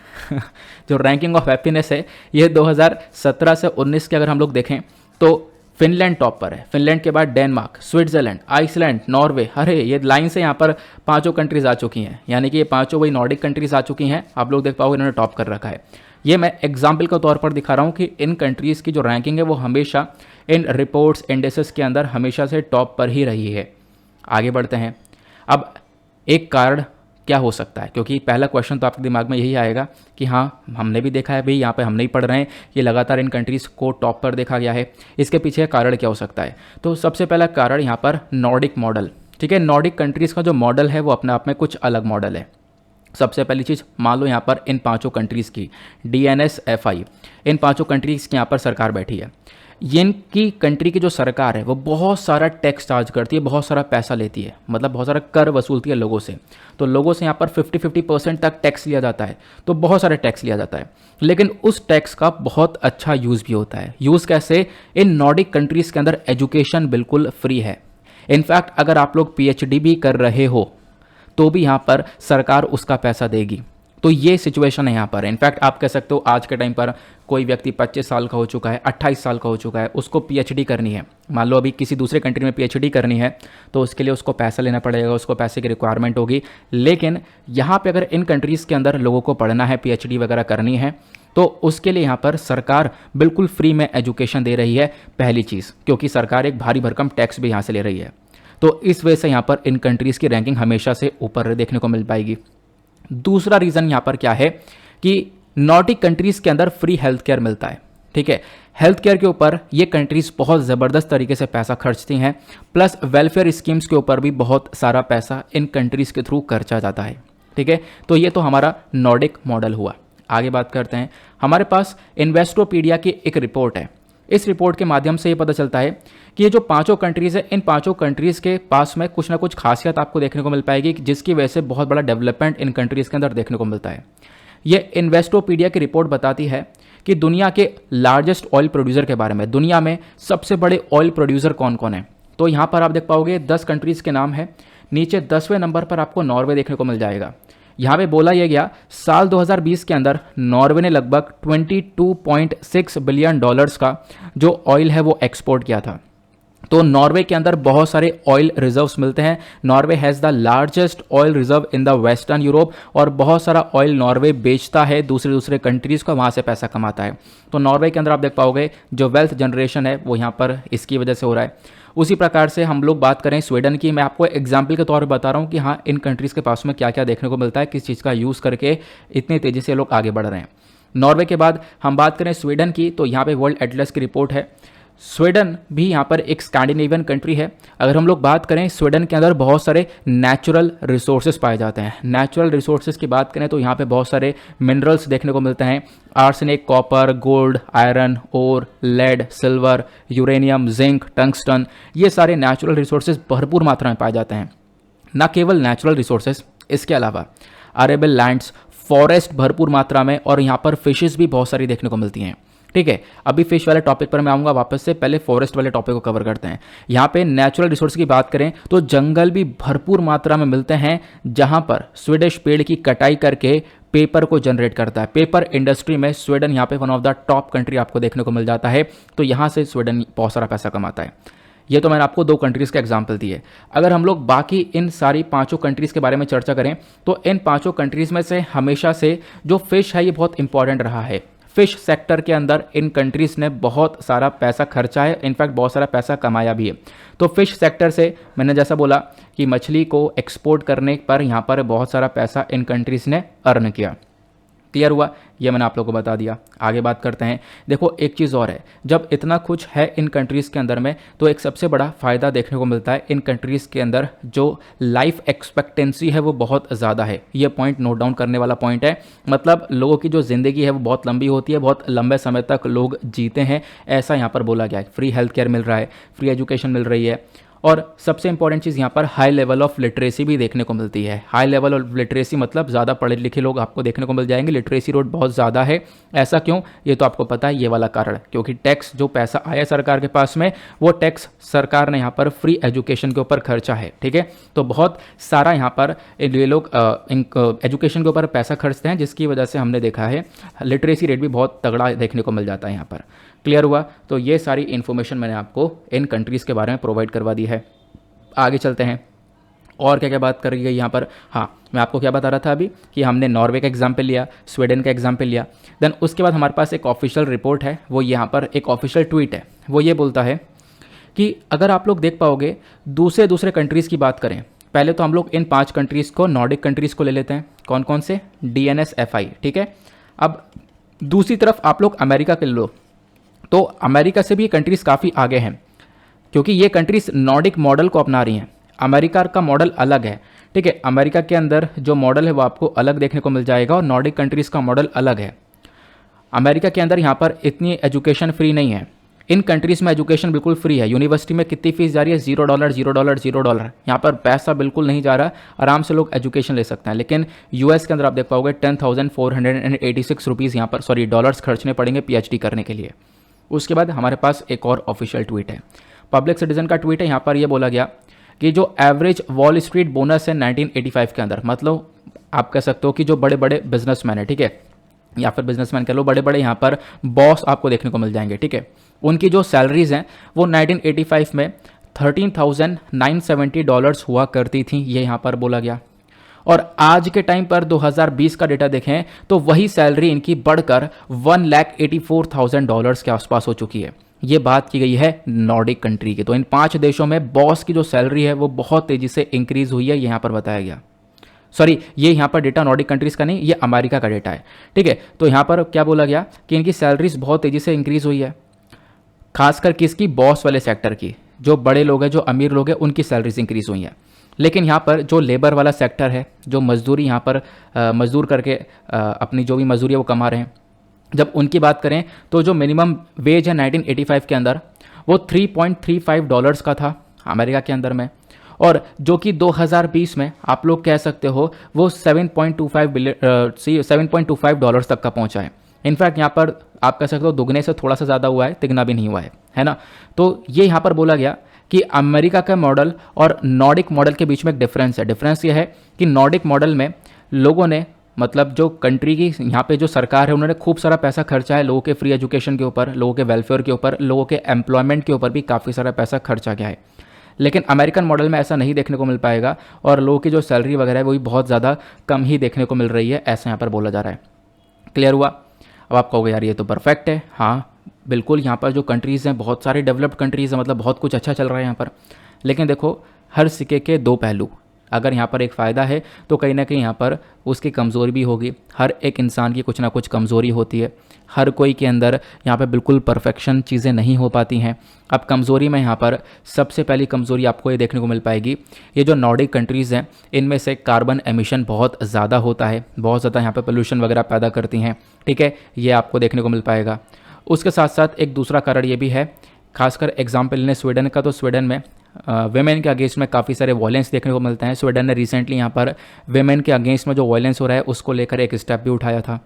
जो रैंकिंग ऑफ हैप्पीनेस है ये 2017 से 19 के अगर हम लोग देखें तो फिनलैंड टॉप पर है। फिनलैंड के बाद डेनमार्क, स्विट्जरलैंड, आइसलैंड, नॉर्वे। अरे ये लाइन से यहाँ पर पांचों कंट्रीज आ चुकी हैं, यानी कि ये पांचों वही नॉर्डिक कंट्रीज आ चुकी हैं। आप लोग देख पाओगे इन्होंने टॉप कर रखा है। ये मैं एग्जाम्पल के तौर पर दिखा रहा हूँ कि इन कंट्रीज़ की जो रैंकिंग है वो हमेशा इन रिपोर्ट्स इंडेसेस के अंदर हमेशा से टॉप पर ही रही है। आगे बढ़ते हैं। अब एक कारण क्या हो सकता है, क्योंकि पहला क्वेश्चन तो आपके दिमाग में यही आएगा कि हाँ हमने भी देखा है भाई, यहाँ पे हमने ही पढ़ रहे हैं कि लगातार इन कंट्रीज़ को टॉप पर देखा गया है, इसके पीछे कारण क्या हो सकता है। तो सबसे पहला कारण यहाँ पर नॉर्डिक मॉडल। ठीक है, नॉर्डिक कंट्रीज़ का जो मॉडल है वो अपने आप में कुछ अलग मॉडल है। सबसे पहली चीज़, मान लो यहाँ पर इन पांचों कंट्रीज़ की DNSFI, इन पांचों कंट्रीज़ की यहाँ पर सरकार बैठी है। इनकी कंट्री की जो सरकार है वो बहुत सारा टैक्स चार्ज करती है, बहुत सारा पैसा लेती है, मतलब बहुत सारा कर वसूलती है लोगों से। तो लोगों से यहाँ पर 50% तक टैक्स लिया जाता है, तो बहुत सारा टैक्स लिया जाता है। लेकिन उस टैक्स का बहुत अच्छा यूज़ भी होता है। यूज़ कैसे? इन नॉर्डिक कंट्रीज़ के अंदर एजुकेशन बिल्कुल फ्री है। इनफैक्ट अगर आप लोग PhD भी कर रहे हो तो भी यहाँ पर सरकार उसका पैसा देगी। तो ये सिचुएशन है यहाँ पर। इनफैक्ट आप कह सकते हो आज के टाइम पर कोई व्यक्ति 25 साल का हो चुका है, 28 साल का हो चुका है, उसको PhD करनी है, मान लो अभी किसी दूसरे कंट्री में PhD करनी है, तो उसके लिए उसको पैसा लेना पड़ेगा, उसको पैसे की रिक्वायरमेंट होगी। लेकिन यहाँ पे अगर इन कंट्रीज़ के अंदर लोगों को पढ़ना है, PhD वगैरह करनी है, तो उसके लिए यहाँ पर सरकार बिल्कुल फ्री में एजुकेशन दे रही है। पहली चीज़, क्योंकि सरकार एक भारी भरकम टैक्स भी यहाँ से ले रही है। तो इस वजह से यहाँ पर इन कंट्रीज़ की रैंकिंग हमेशा से ऊपर देखने को मिल पाएगी। दूसरा रीज़न यहाँ पर क्या है कि नॉर्डिक कंट्रीज़ के अंदर फ्री हेल्थ केयर मिलता है। ठीक है, हेल्थ केयर के ऊपर ये कंट्रीज़ बहुत ज़बरदस्त तरीके से पैसा खर्चती हैं, प्लस वेलफेयर स्कीम्स के ऊपर भी बहुत सारा पैसा इन कंट्रीज़ के थ्रू खर्चा जाता है। ठीक है, तो ये तो हमारा नॉर्डिक मॉडल हुआ। आगे बात करते हैं। हमारे पास इन्वेस्टोपीडिया की एक रिपोर्ट है। इस रिपोर्ट के माध्यम से ये पता चलता है कि ये जो पांचों कंट्रीज़ है, इन पांचों कंट्रीज़ के पास में कुछ ना कुछ खासियत आपको देखने को मिल पाएगी, जिसकी वजह से बहुत बड़ा डेवलपमेंट इन कंट्रीज़ के अंदर देखने को मिलता है। ये इन्वेस्टोपीडिया की रिपोर्ट बताती है कि दुनिया के लार्जेस्ट ऑयल प्रोड्यूसर के बारे में, दुनिया में सबसे बड़े ऑयल प्रोड्यूसर कौन कौन है। तो यहाँ पर आप देख पाओगे 10 कंट्रीज़ के नाम है। नीचे 10वें नंबर पर आपको नॉर्वे देखने को मिल जाएगा। यहाँ पे बोला यह गया साल 2020 के अंदर नॉर्वे ने लगभग $22.6 बिलियन का जो ऑयल है वो एक्सपोर्ट किया था। तो नॉर्वे के अंदर बहुत सारे ऑयल रिजर्व्स मिलते हैं। Norway has the largest oil reserve in the western Europe, और बहुत सारा ऑयल नॉर्वे बेचता है दूसरे कंट्रीज़ को, वहाँ से पैसा कमाता है। तो नॉर्वे के अंदर आप देख पाओगे जो वेल्थ जनरेशन है वो यहाँ पर इसकी वजह से हो रहा है। उसी प्रकार से हम लोग बात करें स्वीडन की, मैं आपको एग्जाम्पल के तौर पर बता रहा हूँ कि हाँ इन कंट्रीज़ के पास में क्या क्या देखने को मिलता है, किस चीज़ का यूज़ करके इतनी तेज़ी से लोग आगे बढ़ रहे हैं। नॉर्वे के बाद हम बात करें स्वीडन की, तो यहाँ पे वर्ल्ड एटलस की रिपोर्ट है। स्वीडन भी यहाँ पर एक स्कैंडिनेवियन कंट्री है। अगर हम लोग बात करें, स्वीडन के अंदर बहुत सारे नेचुरल रिसोर्सेज पाए जाते हैं। नेचुरल रिसोर्सेज की बात करें तो यहाँ पे बहुत सारे मिनरल्स देखने को मिलते हैं। Arsenic, copper, gold, iron, ore, lead, silver, uranium, zinc, tungsten, ये सारे नेचुरल रिसोर्सेज भरपूर मात्रा में पाए जाते हैं। न केवल नेचुरल रिसोर्सेज, इसके अलावा अरेबल लैंड्स, फॉरेस्ट भरपूर मात्रा में, और यहाँ पर फिशेस भी बहुत सारी देखने को मिलती हैं। ठीक है, अभी फिश वाले टॉपिक पर मैं आऊँगा वापस से, पहले फॉरेस्ट वाले टॉपिक को कवर करते हैं। यहाँ पे नेचुरल रिसोर्स की बात करें तो जंगल भी भरपूर मात्रा में मिलते हैं, जहाँ पर स्वीडिश पेड़ की कटाई करके पेपर को जनरेट करता है। पेपर इंडस्ट्री में स्वीडन यहाँ पे one of the top country आपको देखने को मिल जाता है। तो यहाँ से स्वीडन बहुत सारा पैसा कमाता है। ये तो मैंने आपको 2 कंट्रीज़ का एग्जाम्पल दिए। अगर हम लोग बाकी इन सारी 5 कंट्रीज़ के बारे में चर्चा करें तो इन 5 कंट्रीज़ में से हमेशा से जो फिश है ये बहुत इंपॉर्टेंट रहा है। फिश सेक्टर के अंदर इन कंट्रीज़ ने बहुत सारा पैसा खर्चा है, इनफैक्ट बहुत सारा पैसा कमाया भी है। तो फिश सेक्टर से मैंने जैसा बोला कि मछली को एक्सपोर्ट करने पर यहाँ पर बहुत सारा पैसा इन कंट्रीज़ ने अर्न किया। क्लियर हुआ? ये मैंने आप लोगों को बता दिया। आगे बात करते हैं। देखो एक चीज़ और है, जब इतना कुछ है इन कंट्रीज़ के अंदर में, तो एक सबसे बड़ा फ़ायदा देखने को मिलता है इन कंट्रीज़ के अंदर जो लाइफ एक्सपेक्टेंसी है वो बहुत ज़्यादा है। ये पॉइंट नोट डाउन करने वाला पॉइंट है। मतलब लोगों की जो ज़िंदगी है वो बहुत लंबी होती है, बहुत लंबे समय तक लोग जीते हैं, ऐसा यहाँ पर बोला गया है। फ्री हेल्थ केयर मिल रहा है, फ्री एजुकेशन मिल रही है, और सबसे इंपॉर्टेंट चीज़ यहाँ पर हाई लेवल ऑफ लिटरेसी भी देखने को मिलती है। हाई लेवल ऑफ लिटरेसी मतलब ज़्यादा पढ़े लिखे लोग आपको देखने को मिल जाएंगे। लिटरेसी रेट बहुत ज़्यादा है। ऐसा क्यों, ये तो आपको पता है, ये वाला कारण, क्योंकि टैक्स जो पैसा आया सरकार के पास में, वो टैक्स सरकार ने यहाँ पर फ्री एजुकेशन के ऊपर खर्चा है। ठीक है, तो बहुत सारा यहाँ पर ये लोग एजुकेशन के ऊपर पैसा खर्चते हैं, जिसकी वजह से हमने देखा है लिटरेसी रेट भी बहुत तगड़ा देखने को मिल जाता है यहाँ पर। क्लियर हुआ? तो ये सारी इन्फॉर्मेशन मैंने आपको इन कंट्रीज़ के बारे में प्रोवाइड करवा दी है। आगे चलते हैं, और क्या क्या बात कर रही है यहाँ पर। हाँ, मैं आपको क्या बता रहा था अभी कि हमने नॉर्वे का एग्जाम्पल लिया, स्वीडन का एग्जाम्पल लिया, देन उसके बाद हमारे पास एक ऑफिशियल रिपोर्ट है, वो यहाँ पर एक ऑफिशियल ट्वीट है। वो ये बोलता है कि अगर आप लोग देख पाओगे दूसरे कंट्रीज़ की बात करें, पहले तो हम लोग इन 5 कंट्रीज़ को, नॉर्डिक कंट्रीज़ को ले लेते हैं। कौन कौन से? DNSFI। ठीक है, अब दूसरी तरफ आप लोग अमेरिका के लो, तो अमेरिका से भी ये कंट्रीज़ काफ़ी आगे हैं, क्योंकि ये कंट्रीज़ नॉर्डिक मॉडल को अपना रही हैं। अमेरिका का मॉडल अलग है। ठीक है, अमेरिका के अंदर जो मॉडल है वो आपको अलग देखने को मिल जाएगा, और नॉर्डिक कंट्रीज़ का मॉडल अलग है। अमेरिका के अंदर यहाँ पर इतनी एजुकेशन फ्री नहीं है। इन कंट्रीज़ में एजुकेशन बिल्कुल फ्री है। यूनिवर्सिटी में कितनी फीस जा रही है? $0 $0 $0। यहाँ पर पैसा बिल्कुल नहीं जा रहा, आराम से लोग एजुकेशन ले सकते हैं। लेकिन यूएस के अंदर आप देख पाओगे 10,486 रुपीज़ यहाँ पर, सॉरी, डॉलर्स खर्चने पड़ेंगे PhD करने के लिए। उसके बाद हमारे पास एक और ऑफिशियल ट्वीट है, पब्लिक सिटीजन का ट्वीट है। यहाँ पर यह बोला गया कि जो एवरेज वॉल स्ट्रीट बोनस है 1985 के अंदर, मतलब आप कह सकते हो कि जो बड़े बड़े बिजनेसमैन है, ठीक है, या फिर बिजनेसमैन कह लो, बड़े बड़े यहाँ पर बॉस आपको देखने को मिल जाएंगे। ठीक है, उनकी जो सैलरीज हैं वो 1985 में $13,970 हुआ करती थी, ये यहाँ पर बोला गया। और आज के टाइम पर 2020 का डेटा देखें तो वही सैलरी इनकी बढ़कर $1,84,000 के आसपास हो चुकी है। ये बात की गई है नॉर्डिक कंट्री की। तो इन 5 देशों में बॉस की जो सैलरी है वो बहुत तेजी से इंक्रीज हुई है, यहाँ पर बताया गया। सॉरी, ये यहाँ पर डेटा नॉर्डिक कंट्रीज़ का नहीं, ये अमेरिका का डेटा है। ठीक है, तो यहाँ पर क्या बोला गया कि इनकी सैलरीज बहुत तेज़ी से इंक्रीज़ हुई है, खासकर किसकी? बॉस वाले सेक्टर की। जो बड़े लोग हैं, जो अमीर लोग हैं, उनकी सैलरीज इंक्रीज़ हुई हैं। लेकिन यहाँ पर जो लेबर वाला सेक्टर है, जो मजदूरी यहाँ पर मजदूर करके अपनी जो भी मजदूरी है वो कमा रहे हैं, जब उनकी बात करें तो जो मिनिमम वेज है 1985 के अंदर वो $3.35 का था अमेरिका के अंदर में, और जो कि 2020 में आप लोग कह सकते हो वो $7.25 तक का पहुंचा है। इनफैक्ट यहाँ पर आप कह सकते हो दुगने से थोड़ा सा ज़्यादा हुआ है, तिगना भी नहीं हुआ है ना। तो ये यहाँ पर बोला गया कि अमेरिका का मॉडल और नॉर्डिक मॉडल के बीच में एक डिफरेंस है। डिफरेंस ये है कि नॉर्डिक मॉडल में लोगों ने, मतलब जो कंट्री की यहाँ पे जो सरकार है, उन्होंने खूब सारा पैसा खर्चा है लोगों के फ्री एजुकेशन के ऊपर, लोगों के वेलफेयर के ऊपर, लोगों के एम्प्लॉयमेंट के ऊपर भी काफ़ी सारा पैसा खर्चा गया है। लेकिन अमेरिकन मॉडल में ऐसा नहीं देखने को मिल पाएगा, और लोगों की जो सैलरी वगैरह है वो भी बहुत ज़्यादा कम ही देखने को मिल रही है, ऐसा यहाँ पर बोला जा रहा है। क्लियर हुआ? अब आप कहोगे यार ये तो परफेक्ट है। हाँ बिल्कुल, यहाँ पर जो कंट्रीज़ हैं बहुत सारी डेवलप्ड कंट्रीज़ हैं, मतलब बहुत कुछ अच्छा चल रहा है यहाँ पर। लेकिन देखो, हर सिक्के के 2 पहलू। अगर यहाँ पर एक फ़ायदा है तो कहीं ना कहीं यहाँ पर उसकी कमज़ोरी भी होगी। हर एक इंसान की कुछ ना कुछ कमज़ोरी होती है, हर कोई के अंदर यहाँ पे बिल्कुल परफेक्शन चीज़ें नहीं हो पाती हैं। अब कमज़ोरी में यहाँ पर सबसे पहली कमज़ोरी आपको ये देखने को मिल पाएगी, ये जो नॉर्डिक कंट्रीज़ हैं इनमें से कार्बन एमिशन बहुत ज़्यादा होता है, बहुत ज़्यादा यहाँ पर पोल्यूशन वगैरह पैदा करती हैं। ठीक है, ये आपको देखने को मिल पाएगा। उसके साथ साथ एक दूसरा कारण ये भी है, खासकर एग्जाम्पल लें स्वीडन का, तो स्वीडन में वेमेन के अगेंस्ट में काफ़ी सारे वायलेंस देखने को मिलते हैं। स्वीडन ने रिसेंटली यहाँ पर वेमेन के अगेंस्ट में जो वायलेंस हो रहा है उसको लेकर एक स्टेप भी उठाया था।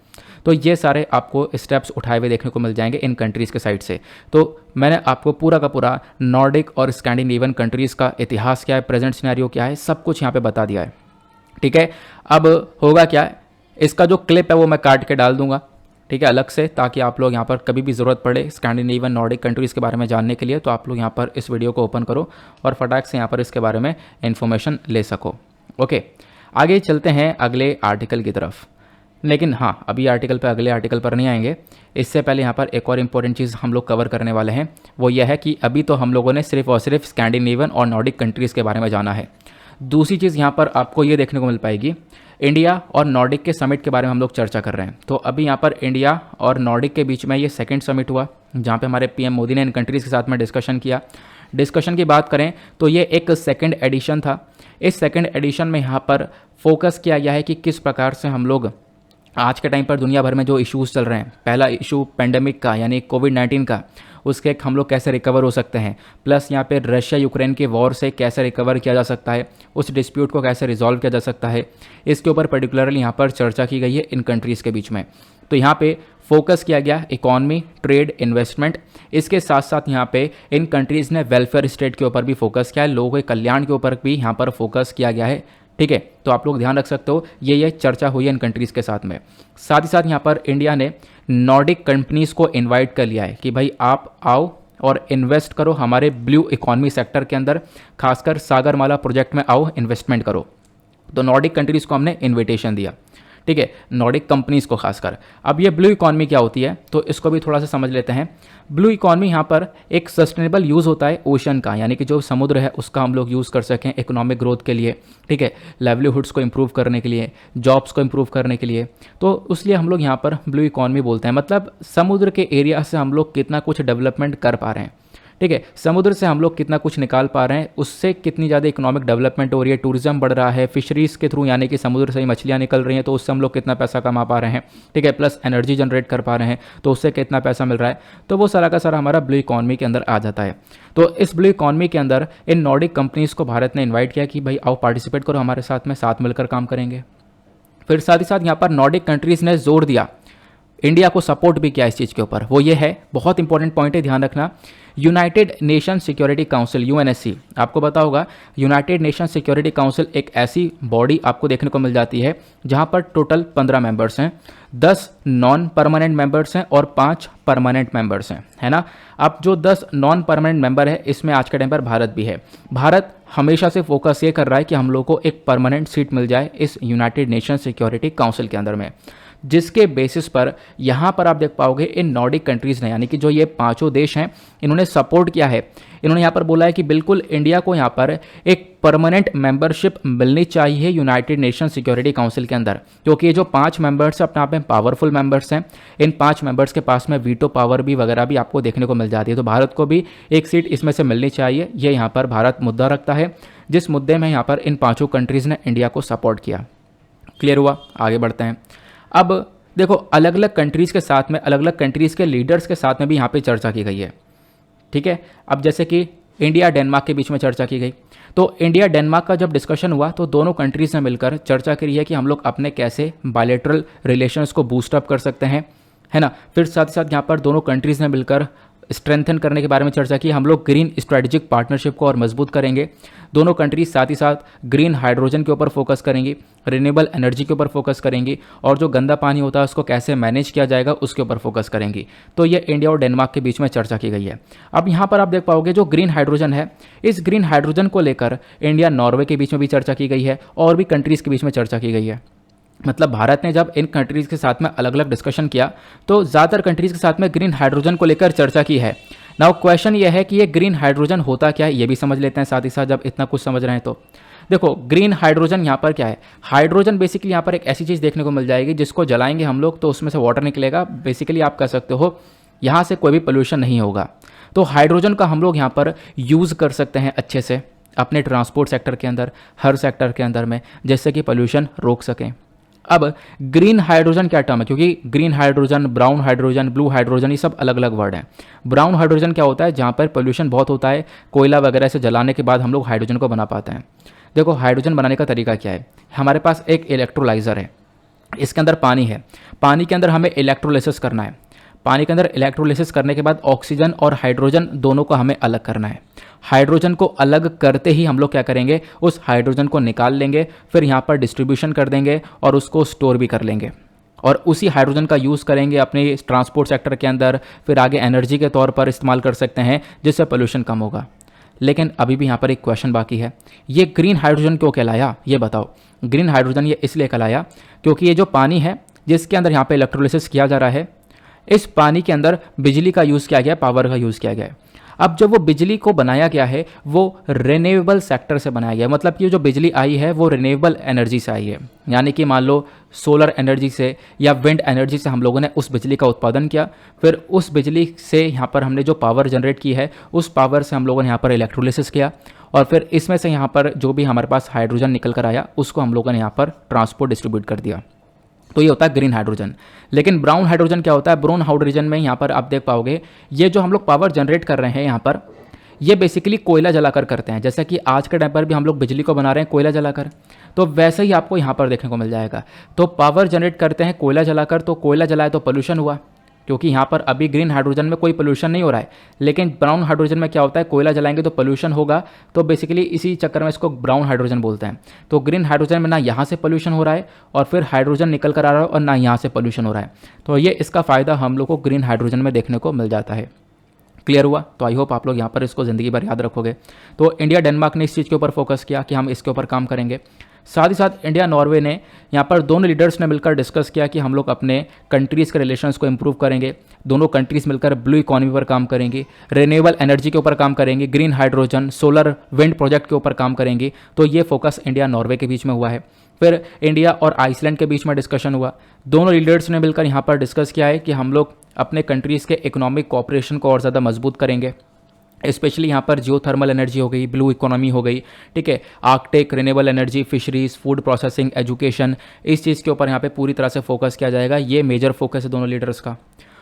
तो ये सारे आपको स्टेप्स उठाए हुए देखने को मिल जाएंगे इन कंट्रीज़ के साइड से। तो मैंने आपको पूरा का पूरा नॉर्डिक और स्कैंडिनेवियन कंट्रीज़ का इतिहास क्या है, प्रेजेंट सिनेरियो क्या है, सब कुछ यहाँ पर बता दिया है। ठीक है, अब होगा क्या, इसका जो क्लिप है वो मैं काट के डाल दूंगा, ठीक है, अलग से, ताकि आप लोग यहाँ पर कभी भी ज़रूरत पड़े स्कैंडिनेवियन नॉर्डिक कंट्रीज़ के बारे में जानने के लिए तो आप लोग यहाँ पर इस वीडियो को ओपन करो और फटाक से यहाँ पर इसके बारे में इन्फॉर्मेशन ले सको। ओके, आगे चलते हैं अगले आर्टिकल की तरफ। लेकिन हाँ, अभी आर्टिकल पर, अगले आर्टिकल पर नहीं आएंगे। इससे पहले यहाँ पर एक और इम्पॉर्टेंट चीज़ हम लोग कवर करने वाले हैं, वो यह है कि अभी तो हम लोगों ने सिर्फ और सिर्फ स्कैंडिनेवियन और नॉर्डिक कंट्रीज़ के बारे में जाना है। दूसरी चीज़ यहाँ पर आपको ये देखने को मिल पाएगी, इंडिया और नॉर्डिक के समिट के बारे में हम लोग चर्चा कर रहे हैं। तो अभी यहाँ पर इंडिया और नॉर्डिक के बीच में ये सेकंड समिट हुआ, जहाँ पे हमारे पीएम मोदी ने इन कंट्रीज़ के साथ में डिस्कशन किया। डिस्कशन की बात करें तो ये एक सेकंड एडिशन था। इस सेकंड एडिशन में यहाँ पर फोकस किया गया है कि किस प्रकार से हम लोग आज के टाइम पर दुनिया भर में जो इश्यूज़ चल रहे हैं, पहला इशू पेंडेमिक का यानी कोविड-19 का, उसके हम लोग कैसे रिकवर हो सकते हैं, प्लस यहाँ पे रशिया यूक्रेन के वॉर से कैसे रिकवर किया जा सकता है, उस डिस्प्यूट को कैसे रिजॉल्व किया जा सकता है, इसके ऊपर पर्टिकुलरली यहाँ पर चर्चा की गई है इन कंट्रीज़ के बीच में। तो यहाँ पे फोकस किया गया इकॉनमी, ट्रेड, इन्वेस्टमेंट। इसके साथ साथ यहाँ पे इन कंट्रीज़ ने वेलफेयर स्टेट के ऊपर भी फोकस किया है, लोगों के कल्याण के ऊपर भी यहाँ पर फोकस किया गया है। ठीक है, तो आप लोग ध्यान रख सकते हो, ये चर्चा हुई है इन कंट्रीज़ के साथ में। साथ ही साथ यहाँ पर इंडिया ने नॉर्डिक कंपनीज़ को इनवाइट कर लिया है कि भाई आप आओ और इन्वेस्ट करो हमारे ब्लू इकॉनमी सेक्टर के अंदर, खासकर सागरमाला प्रोजेक्ट में आओ, इन्वेस्टमेंट करो। तो नॉर्डिक कंट्रीज़ को हमने इन्विटेशन दिया। ठीक है, नॉर्डिक कंपनीज़ को खासकर। अब ये ब्लू इकॉनमी क्या होती है, तो इसको भी थोड़ा सा समझ लेते हैं। ब्लू इकॉनमी यहाँ पर एक सस्टेनेबल यूज़ होता है ओशन का, यानी कि जो समुद्र है उसका हम लोग यूज़ कर सकें इकोनॉमिक ग्रोथ के लिए। ठीक है, लाइवलीहुड्स को इंप्रूव करने के लिए, जॉब्स को इंप्रूव करने के लिए। तो इसलिए हम लोग यहाँ पर ब्लू इकॉनमी बोलते हैं, मतलब समुद्र के एरिया से हम लोग कितना कुछ डेवलपमेंट कर पा रहे हैं। ठीक है, समुद्र से हम लोग कितना कुछ निकाल पा रहे हैं, उससे कितनी ज़्यादा इकोनॉमिक डेवलपमेंट हो रही है, टूरिज्म बढ़ रहा है, फिशरीज़ के थ्रू यानी कि समुद्र से ही मछलियाँ निकल रही हैं तो उससे हम लोग कितना पैसा कमा पा रहे हैं। ठीक है, प्लस एनर्जी जनरेट कर पा रहे हैं तो उससे कितना पैसा मिल रहा है। तो वो सारा का सारा हमारा ब्लू इकॉनमी के अंदर आ जाता है। तो इस ब्लू इकॉनमी के अंदर इन नॉर्डिक कंपनीज़ को भारत ने इन्वाइट किया कि भाई आओ पार्टिसिपेट करो हमारे साथ में, साथ मिलकर काम करेंगे। फिर साथ ही साथ यहाँ पर नॉर्डिक कंट्रीज़ ने जोर दिया, इंडिया को सपोर्ट भी किया इस चीज़ के ऊपर। वो ये है, बहुत इंपॉर्टेंट पॉइंट है, ध्यान रखना। United nation security council UNSC, आपको पता होगा यूनाइटेड नेशन सिक्योरिटी काउंसिल एक ऐसी बॉडी आपको देखने को मिल जाती है जहां पर टोटल 15 मेंबर्स हैं, 10 नॉन परमानेंट मेंबर्स हैं और 5 परमानेंट मेंबर्स हैं, है ना। अब जो 10 नॉन परमानेंट मेंबर है इसमें आज के टाइम पर भारत भी है। भारत हमेशा से फोकस ये कर रहा है कि हम लोग को एक परमानेंट सीट मिल जाए इस यूनाइटेड नेशन सिक्योरिटी काउंसिल के अंदर में, जिसके बेसिस पर यहाँ पर आप देख पाओगे इन नॉर्डिक कंट्रीज़ ने, यानी कि जो ये पांचों देश हैं, इन्होंने सपोर्ट किया है। इन्होंने यहाँ पर बोला है कि बिल्कुल इंडिया को यहाँ पर एक परमानेंट मेंबरशिप मिलनी चाहिए यूनाइटेड नेशन सिक्योरिटी काउंसिल के अंदर, क्योंकि ये जो 5 मेंबर्स अपने आप में पावरफुल मेंबर्स हैं। इन 5 मेंबर्स के पास में वीटो पावर भी वगैरह भी आपको देखने को मिल जाती है। तो भारत को भी एक सीट इसमें से मिलनी चाहिए, ये यहाँ पर भारत मुद्दा रखता है, जिस मुद्दे में यहाँ पर इन 5 कंट्रीज़ ने इंडिया को सपोर्ट किया। क्लियर हुआ, आगे बढ़ते हैं। अब देखो, अलग अलग कंट्रीज़ के साथ में, अलग अलग कंट्रीज़ के लीडर्स के साथ में भी यहाँ पे चर्चा की गई है। ठीक है, अब जैसे कि इंडिया डेनमार्क के बीच में चर्चा की गई, तो इंडिया डेनमार्क का जब डिस्कशन हुआ तो दोनों कंट्रीज़ ने मिलकर चर्चा करी है कि हम लोग अपने कैसे बायलैटरल रिलेशंस को बूस्ट अप कर सकते हैं, है ना। फिर साथ ही साथ यहाँ पर दोनों कंट्रीज़ ने मिलकर स्ट्रेंथन करने के बारे में चर्चा की, हम लोग ग्रीन स्ट्रेटेजिक पार्टनरशिप को और मजबूत करेंगे। दोनों कंट्रीज साथ ही साथ ग्रीन हाइड्रोजन के ऊपर फोकस करेंगी, रिन्यूएबल एनर्जी के ऊपर फोकस करेंगी, और जो गंदा पानी होता है उसको कैसे मैनेज किया जाएगा उसके ऊपर फोकस करेंगी। तो ये इंडिया और डेनमार्क के बीच में चर्चा की गई है। अब यहाँ पर आप देख पाओगे जो ग्रीन हाइड्रोजन है, इस ग्रीन हाइड्रोजन को लेकर इंडिया नॉर्वे के बीच में भी चर्चा की गई है और भी कंट्रीज़ के बीच में चर्चा की गई है। मतलब भारत ने जब इन कंट्रीज़ के साथ में अलग अलग डिस्कशन किया तो ज़्यादातर कंट्रीज़ के साथ में ग्रीन हाइड्रोजन को लेकर चर्चा की है। नाउ क्वेश्चन ये है कि ये ग्रीन हाइड्रोजन होता क्या है, ये भी समझ लेते हैं साथ ही साथ, जब इतना कुछ समझ रहे हैं तो। देखो, ग्रीन हाइड्रोजन यहाँ पर क्या है, हाइड्रोजन बेसिकली यहाँ पर एक ऐसी चीज़ देखने को मिल जाएगी जिसको जलाएंगे हम लोग तो उसमें से वाटर निकलेगा। बेसिकली आप कह सकते हो यहाँ से कोई भी पोल्यूशन नहीं होगा। तो हाइड्रोजन का हम लोग यहाँ पर यूज़ कर सकते हैं अच्छे से अपने ट्रांसपोर्ट सेक्टर के अंदर, हर सेक्टर के अंदर में, जिससे कि पोल्यूशन रोक सकें। अब ग्रीन हाइड्रोजन क्या टर्म है, क्योंकि green hydrogen, brown hydrogen, blue hydrogen, ये सब अलग अलग वर्ड हैं। ब्राउन हाइड्रोजन क्या होता है, जहाँ पर पोल्यूशन बहुत होता है, कोयला वगैरह से जलाने के बाद हम लोग हाइड्रोजन को बना पाते हैं। देखो, हाइड्रोजन बनाने का तरीका क्या है, हमारे पास एक इलेक्ट्रोलाइज़र है, इसके अंदर पानी है, पानी के अंदर हमें इलेक्ट्रोलिसिस करना है। पानी के अंदर इलेक्ट्रोलिसिस करने के बाद ऑक्सीजन और हाइड्रोजन दोनों को हमें अलग करना है। हाइड्रोजन को अलग करते ही हम लोग क्या करेंगे, उस हाइड्रोजन को निकाल लेंगे, फिर यहाँ पर डिस्ट्रीब्यूशन कर देंगे और उसको स्टोर भी कर लेंगे, और उसी हाइड्रोजन का यूज़ करेंगे अपने ट्रांसपोर्ट सेक्टर के अंदर, फिर आगे एनर्जी के तौर पर इस्तेमाल कर सकते हैं, जिससे पोल्यूशन कम होगा। लेकिन अभी भी यहाँ पर एक क्वेश्चन बाकी है, ये ग्रीन हाइड्रोजन क्यों कहलाया, ये बताओ। ग्रीन हाइड्रोजन ये इसलिए कहलाया क्योंकि ये जो पानी है जिसके अंदर यहाँ पर इलेक्ट्रोलिसिस किया जा रहा है, इस पानी के अंदर बिजली का यूज़ किया गया, पावर का यूज़ किया गया है। अब जब वो बिजली को बनाया गया है वो रिन्यूएबल सेक्टर से बनाया गया है, मतलब कि जो बिजली आई है वो रिन्यूएबल एनर्जी से आई है, यानी कि मान लो सोलर एनर्जी से या विंड एनर्जी से हम लोगों ने उस बिजली का उत्पादन किया, फिर उस बिजली से यहाँ पर हमने जो पावर जनरेट की है उस पावर से हम लोगों ने यहाँ पर इलेक्ट्रोलिसिस किया, और फिर इसमें से यहाँ पर जो भी हमारे पास हाइड्रोजन निकल कर आया उसको हम लोगों ने यहाँ पर ट्रांसपोर्ट डिस्ट्रीब्यूट कर दिया। तो ये होता है ग्रीन हाइड्रोजन। लेकिन ब्राउन हाइड्रोजन क्या होता है? ब्राउन हाइड्रोजन में यहाँ पर आप देख पाओगे ये जो हम लोग पावर जनरेट कर रहे हैं यहाँ पर, ये बेसिकली कोयला जलाकर करते हैं। जैसा कि आज के टाइम पर भी हम लोग बिजली को बना रहे हैं कोयला जलाकर, तो वैसे ही आपको यहाँ पर देखने को मिल जाएगा। तो पावर जनरेट करते हैं कोयला जलाकर, तो कोयला जलाए तो पोल्यूशन हुआ, क्योंकि यहाँ पर अभी ग्रीन हाइड्रोजन में कोई पोल्यूशन नहीं हो रहा है। लेकिन ब्राउन हाइड्रोजन में क्या होता है? कोयला जलाएंगे तो पोल्यूशन होगा, तो बेसिकली इसी चक्कर में इसको ब्राउन हाइड्रोजन बोलते हैं। तो ग्रीन हाइड्रोजन में ना यहाँ से पोल्यूशन हो रहा है और फिर हाइड्रोजन निकल कर आ रहा है, और ना यहाँ से पोल्यूशन हो रहा है। तो ये इसका फ़ायदा हम लोग को ग्रीन हाइड्रोजन में देखने को मिल जाता है। क्लियर हुआ? तो आई होप आप लोग यहाँ पर इसको ज़िंदगी भर याद रखोगे। तो इंडिया डेनमार्क ने इस चीज़ के ऊपर फोकस किया कि हम इसके ऊपर काम करेंगे। साथ ही साथ इंडिया नॉर्वे ने यहाँ पर दोनों लीडर्स ने मिलकर डिस्कस किया कि हम लोग अपने कंट्रीज़ के रिलेशंस को इम्प्रूव करेंगे। दोनों कंट्रीज़ मिलकर ब्लू इकोनॉमी पर काम करेंगी, रिन्यूएबल एनर्जी के ऊपर काम करेंगे, green hydrogen, solar, wind project के ऊपर काम करेंगी। तो ये फोकस इंडिया नॉर्वे के बीच में हुआ है। फिर इंडिया और आइसलैंड के बीच में डिस्कशन हुआ। दोनों लीडर्स ने मिलकर यहाँ पर डिस्कस किया है कि हम लोग अपने कंट्रीज़ के इकोनॉमिक कोऑपरेशन को और ज़्यादा मजबूत करेंगे। स्पेशली यहाँ पर जियोथर्मल एनर्जी हो गई, ब्लू इकोनॉमी हो गई, ठीक है, Arctic, renewable energy, fisheries, food processing, education, इस चीज़ के ऊपर यहाँ पे पूरी तरह से फोकस किया जाएगा। ये मेजर फोकस है दोनों लीडर्स का।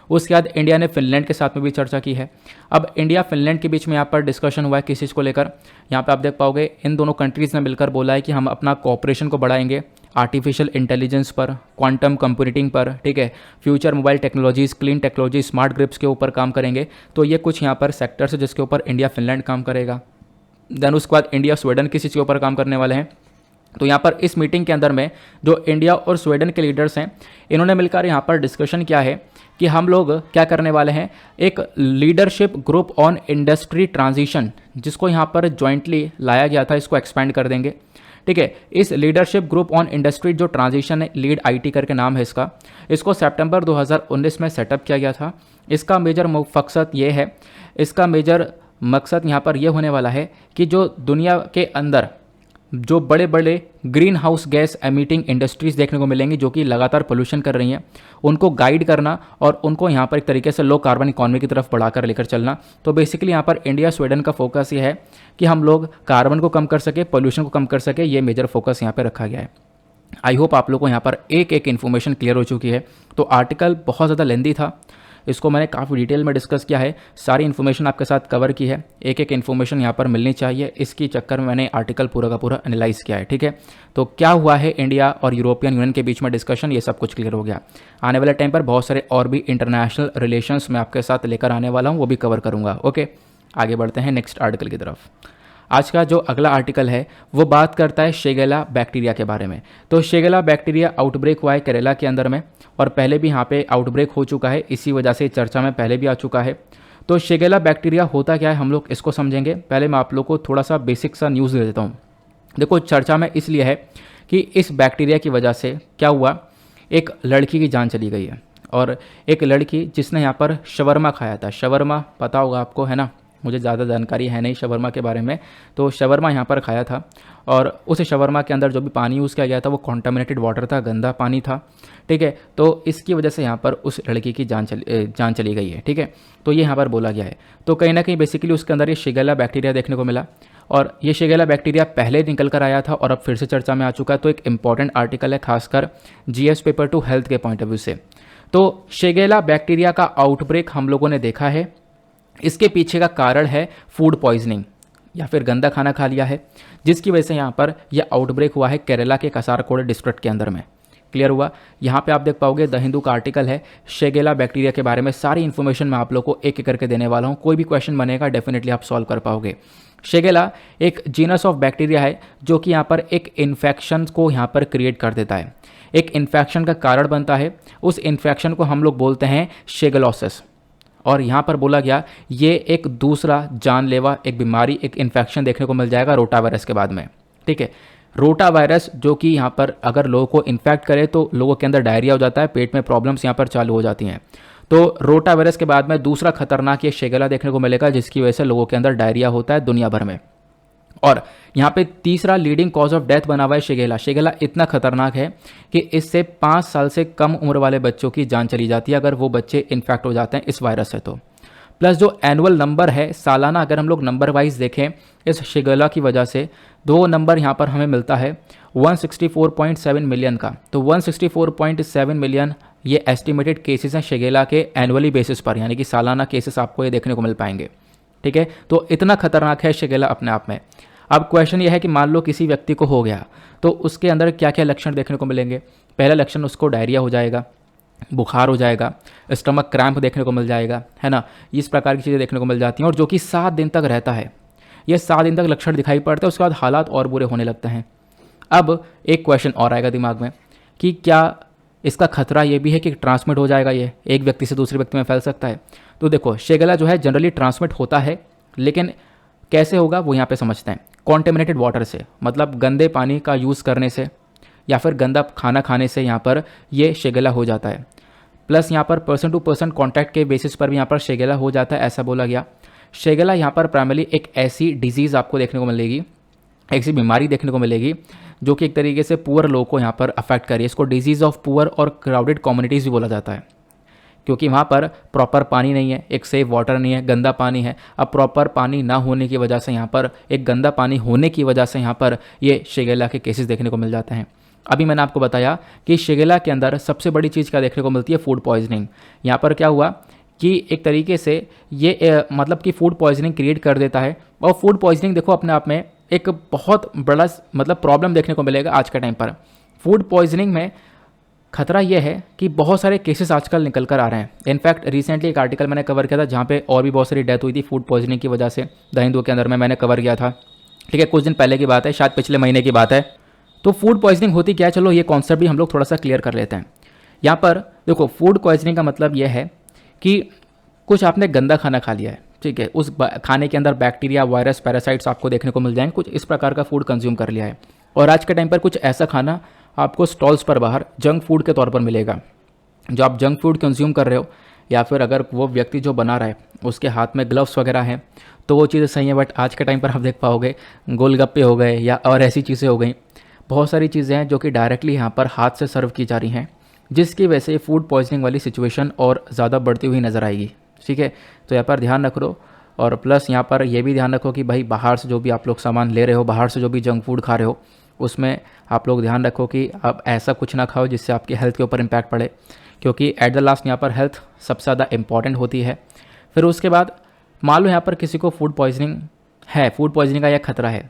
उसके बाद इंडिया ने फिनलैंड के साथ में भी चर्चा की है। अब इंडिया फिनलैंड के बीच में यहाँ पर डिस्कशन हुआ है किस चीज़ को लेकर। यहाँ पे आप देख पाओगे इन दोनों कंट्रीज़ ने मिलकर बोला है कि हम अपना कोऑपरेशन को बढ़ाएंगे आर्टिफिशियल इंटेलिजेंस पर, क्वांटम कंप्यूटिंग पर, ठीक है, future mobile technologies, clean technology, smart grips के ऊपर काम करेंगे। तो ये कुछ यहाँ पर सेक्टर्स है जिसके ऊपर इंडिया फिनलैंड काम करेगा। देन उसके बाद इंडिया स्वीडन किस चीज़ के ऊपर काम करने वाले हैं। तो यहाँ पर इस मीटिंग के अंदर में जो इंडिया और स्वीडन के लीडर्स हैं, इन्होंने मिलकर यहाँ पर डिस्कशन किया है कि हम लोग क्या करने वाले हैं, एक leadership group on industry transition, जिसको यहाँ पर जॉइंटली लाया गया था, इसको एक्सपेंड कर देंगे, ठीक है। इस लीडरशिप ग्रुप ऑन इंडस्ट्री जो ट्रांजिशन है, लीड आईटी करके नाम है इसका, इसको सितंबर 2019 में सेटअप किया गया था। इसका मेजर मकसद ये है, इसका मेजर मकसद यहाँ पर यह होने वाला है कि जो दुनिया के अंदर जो बड़े बड़े green house gas emitting industries देखने को मिलेंगी जो कि लगातार पोल्यूशन कर रही हैं, उनको गाइड करना और उनको यहाँ पर एक तरीके से लो कार्बन इकॉनमी की तरफ बढ़ाकर लेकर चलना। तो बेसिकली यहाँ पर इंडिया स्वीडन का फोकस ये है कि हम लोग कार्बन को कम कर सके, पोल्यूशन को कम कर सके, ये मेजर फोकस यहाँ पर रखा गया है। आई होप आप लोग को यहाँ पर एक एक इन्फॉर्मेशन क्लियर हो चुकी है। तो आर्टिकल बहुत ज़्यादा लेंदी था, इसको मैंने काफ़ी डिटेल में डिस्कस किया है, सारी इन्फॉर्मेशन आपके साथ कवर की है, एक एक इन्फॉर्मेशन यहाँ पर मिलनी चाहिए, इसकी चक्कर में मैंने आर्टिकल पूरा का पूरा एनालाइज किया है, ठीक है। तो क्या हुआ है इंडिया और यूरोपियन यूनियन के बीच में डिस्कशन, ये सब कुछ क्लियर हो गया। आने वाले टाइम पर बहुत सारे और भी इंटरनेशनल रिलेशंस मैं आपके साथ लेकर आने वाला हूँ, वो भी कवर करूँगा। ओके, आगे बढ़ते हैं नेक्स्ट आर्टिकल की तरफ। आज का जो अगला आर्टिकल है वो बात करता है शेगेला बैक्टीरिया के बारे में। तो शेगेला बैक्टीरिया आउटब्रेक हुआ है केरला के अंदर में, और पहले भी यहाँ पे आउटब्रेक हो चुका है, इसी वजह से चर्चा में पहले भी आ चुका है। तो शेगेला बैक्टीरिया होता क्या है, हम लोग इसको समझेंगे। पहले मैं आप लोग को थोड़ा सा बेसिक सा न्यूज़ दे देता हूँ। देखो, चर्चा में इसलिए है कि इस बैक्टीरिया की वजह से क्या हुआ, एक लड़की की जान चली गई है, और एक लड़की जिसने यहाँ पर शवरमा खाया था, शवरमा पता होगा आपको, है ना, मुझे ज़्यादा जानकारी है नहीं शवरमा के बारे में। तो शवरमा यहाँ पर खाया था, और उस शवरमा के अंदर जो भी पानी यूज़ किया गया था वो कॉन्टामिनेटेड वाटर था, गंदा पानी था, ठीक है। तो इसकी वजह से यहाँ पर उस लड़की की जान चली गई है, ठीक है। तो ये यहाँ पर बोला गया है। तो कहीं ना कहीं बेसिकली उसके अंदर ये शिगेला बैक्टीरिया देखने को मिला, और ये शिगेला बैक्टीरिया पहले निकल कर आया था और अब फिर से चर्चा में आ चुका है। तो एक इंपॉर्टेंट आर्टिकल है, खासकर जीएस पेपर 2 हेल्थ के पॉइंट ऑफ व्यू से। तो शिगेला बैक्टीरिया का आउटब्रेक हम लोगों ने देखा है, इसके पीछे का कारण है फूड पॉइजनिंग या फिर गंदा खाना खा लिया है, जिसकी वजह से यहाँ पर यह आउटब्रेक हुआ है केरला के कासारकोड डिस्ट्रिक्ट के अंदर में। क्लियर हुआ? यहाँ पे आप देख पाओगे द हिंदू का आर्टिकल है शेगेला बैक्टीरिया के बारे में, सारी इन्फॉर्मेशन मैं आप लोग को एक एक करके देने वाला हूँ। कोई भी क्वेश्चन बनेगा डेफिनेटली आप सॉल्व कर पाओगे। शेगेला एक जीनस ऑफ बैक्टीरिया है जो कि यहाँ पर एक इन्फेक्शन को यहाँ पर क्रिएट कर देता है, एक इन्फेक्शन का कारण बनता है। उस इन्फेक्शन को हम लोग बोलते हैं शेगेलोसिस, और यहाँ पर बोला गया ये एक दूसरा जानलेवा एक बीमारी, एक इन्फेक्शन देखने को मिल जाएगा रोटा वायरस के बाद में, ठीक है। रोटा वायरस जो कि यहाँ पर अगर लोगों को इन्फेक्ट करे तो लोगों के अंदर डायरिया हो जाता है, पेट में प्रॉब्लम्स यहाँ पर चालू हो जाती हैं। तो रोटा वायरस के बाद में दूसरा खतरनाक ये शेगेला देखने को मिलेगा, जिसकी वजह से लोगों के अंदर डायरिया होता है दुनिया भर में। और यहाँ पे तीसरा लीडिंग कॉज ऑफ डेथ बना हुआ है शेगेला। शेगेला इतना खतरनाक है कि इससे 5 साल से कम उम्र वाले बच्चों की जान चली जाती है अगर वो बच्चे इन्फेक्ट हो जाते हैं इस वायरस से। तो प्लस जो एनुअल नंबर है सालाना, अगर हम लोग नंबर वाइज देखें इस शिगेला की वजह से, दो नंबर यहाँ पर हमें मिलता है 164.7 मिलियन का। तो 164.7 मिलियन ये एस्टिमेटेड केसेस हैं शिगेला के एनुअली बेसिस पर, यानी कि सालाना केसेस आपको ये देखने को मिल पाएंगे। ठीक है, तो इतना खतरनाक है शिगेला अपने आप में। अब क्वेश्चन ये है कि मान लो किसी व्यक्ति को हो गया तो उसके अंदर क्या क्या लक्षण देखने को मिलेंगे। पहला लक्षण, उसको डायरिया हो जाएगा, बुखार हो जाएगा, स्टमक क्रैम्प देखने को मिल जाएगा, है ना, इस प्रकार की चीज़ें देखने को मिल जाती हैं, और जो कि 7 दिन तक रहता है। ये 7 दिन तक लक्षण दिखाई पड़ते हैं, उसके बाद हालात और बुरे होने लगते हैं। अब एक क्वेश्चन और आएगा दिमाग में कि क्या इसका खतरा ये भी है कि ट्रांसमिट हो जाएगा, ये एक व्यक्ति से दूसरे व्यक्ति में फैल सकता है। तो देखो, शिगेला जो है जनरली ट्रांसमिट होता है, लेकिन कैसे होगा वो यहाँ पे समझते हैं। कॉन्टेमिनेटेड वाटर से, मतलब गंदे पानी का यूज़ करने से या फिर गंदा खाना खाने से यहाँ पर ये शिगेला हो जाता है। प्लस यहाँ पर पर्सन टू पर्सन कॉन्टैक्ट के बेसिस पर भी यहाँ पर शिगेला हो जाता है, ऐसा बोला गया। शिगेला यहाँ पर प्राइमरली एक ऐसी डिजीज़ आपको देखने को मिलेगी, ऐसी बीमारी देखने को मिलेगी जो कि एक तरीके से पुअर लोगों को यहाँ पर अफेक्ट करी है। इसको डिजीज़ ऑफ पुअर और क्राउडेड कम्युनिटीज़ भी बोला जाता है, क्योंकि वहाँ पर प्रॉपर पानी नहीं है, एक सेफ वाटर नहीं है, गंदा पानी है। अब प्रॉपर पानी ना होने की वजह से यहाँ पर, एक गंदा पानी होने की वजह से यहाँ पर ये शिगेला के केसेस देखने को मिल जाते हैं। अभी मैंने आपको बताया कि शिगेला के अंदर सबसे बड़ी चीज़ क्या देखने को मिलती है, फूड पॉइजनिंग। यहाँ पर क्या हुआ कि एक तरीके से ये मतलब कि फूड पॉइजनिंग क्रिएट कर देता है। और फूड पॉइजनिंग देखो अपने आप में एक बहुत बड़ा मतलब प्रॉब्लम देखने को मिलेगा आज के टाइम पर। फूड पॉइजनिंग में खतरा यह है कि बहुत सारे केसेस आजकल निकल कर आ रहे हैं। इनफैक्ट रिसेंटली एक आर्टिकल मैंने कवर किया था जहाँ पे और भी बहुत सारी डेथ हुई थी फूड पॉइजनिंग की वजह से, द हिंदू के अंदर में मैंने कवर किया था। ठीक है, कुछ दिन पहले की बात है, शायद पिछले महीने की बात है। तो फूड पॉइजनिंग होती क्या है, चलो ये कॉन्सेप्ट भी हम लोग थोड़ा सा क्लियर कर लेते हैं। यहाँ पर देखो, फूड पॉइजनिंग का मतलब यह है कि कुछ आपने गंदा खाना खा लिया है, ठीक है, उस खाने के अंदर बैक्टीरिया, वायरस, पैरासाइट्स आपको देखने को मिल जाएंगे, कुछ इस प्रकार का फूड कंज्यूम कर लिया है। और आज के टाइम पर कुछ ऐसा खाना आपको स्टॉल्स पर बाहर जंक फूड के तौर पर मिलेगा। जो आप जंक फूड कंज्यूम कर रहे हो, या फिर अगर वो व्यक्ति जो बना रहा है उसके हाथ में ग्लव्स वगैरह हैं तो वो चीज़ें सही है, बट आज के टाइम पर आप देख पाओगे गोलगप्पे हो गए या और ऐसी चीज़ें हो गई, बहुत सारी चीज़ें हैं जो कि डायरेक्टली यहाँ पर हाथ से सर्व की जा रही हैं, जिसकी वजह से फूड पॉइजनिंग वाली सिचुएशन और ज़्यादा बढ़ती हुई नज़र आएगी। ठीक है, तो यहाँ पर ध्यान रख लो। और प्लस यहाँ पर यह भी ध्यान रखो कि भाई बाहर से जो भी आप लोग सामान ले रहे हो, बाहर से जो भी जंक फूड खा रहे हो, उसमें आप लोग ध्यान रखो कि आप ऐसा कुछ ना खाओ जिससे आपकी हेल्थ के ऊपर इम्पैक्ट पड़े, क्योंकि एट द लास्ट यहाँ पर हेल्थ सबसे ज़्यादा इंपॉर्टेंट होती है। फिर उसके बाद मान लो यहाँ पर किसी को फूड पॉइजनिंग है, फूड पॉइजनिंग का यह खतरा है,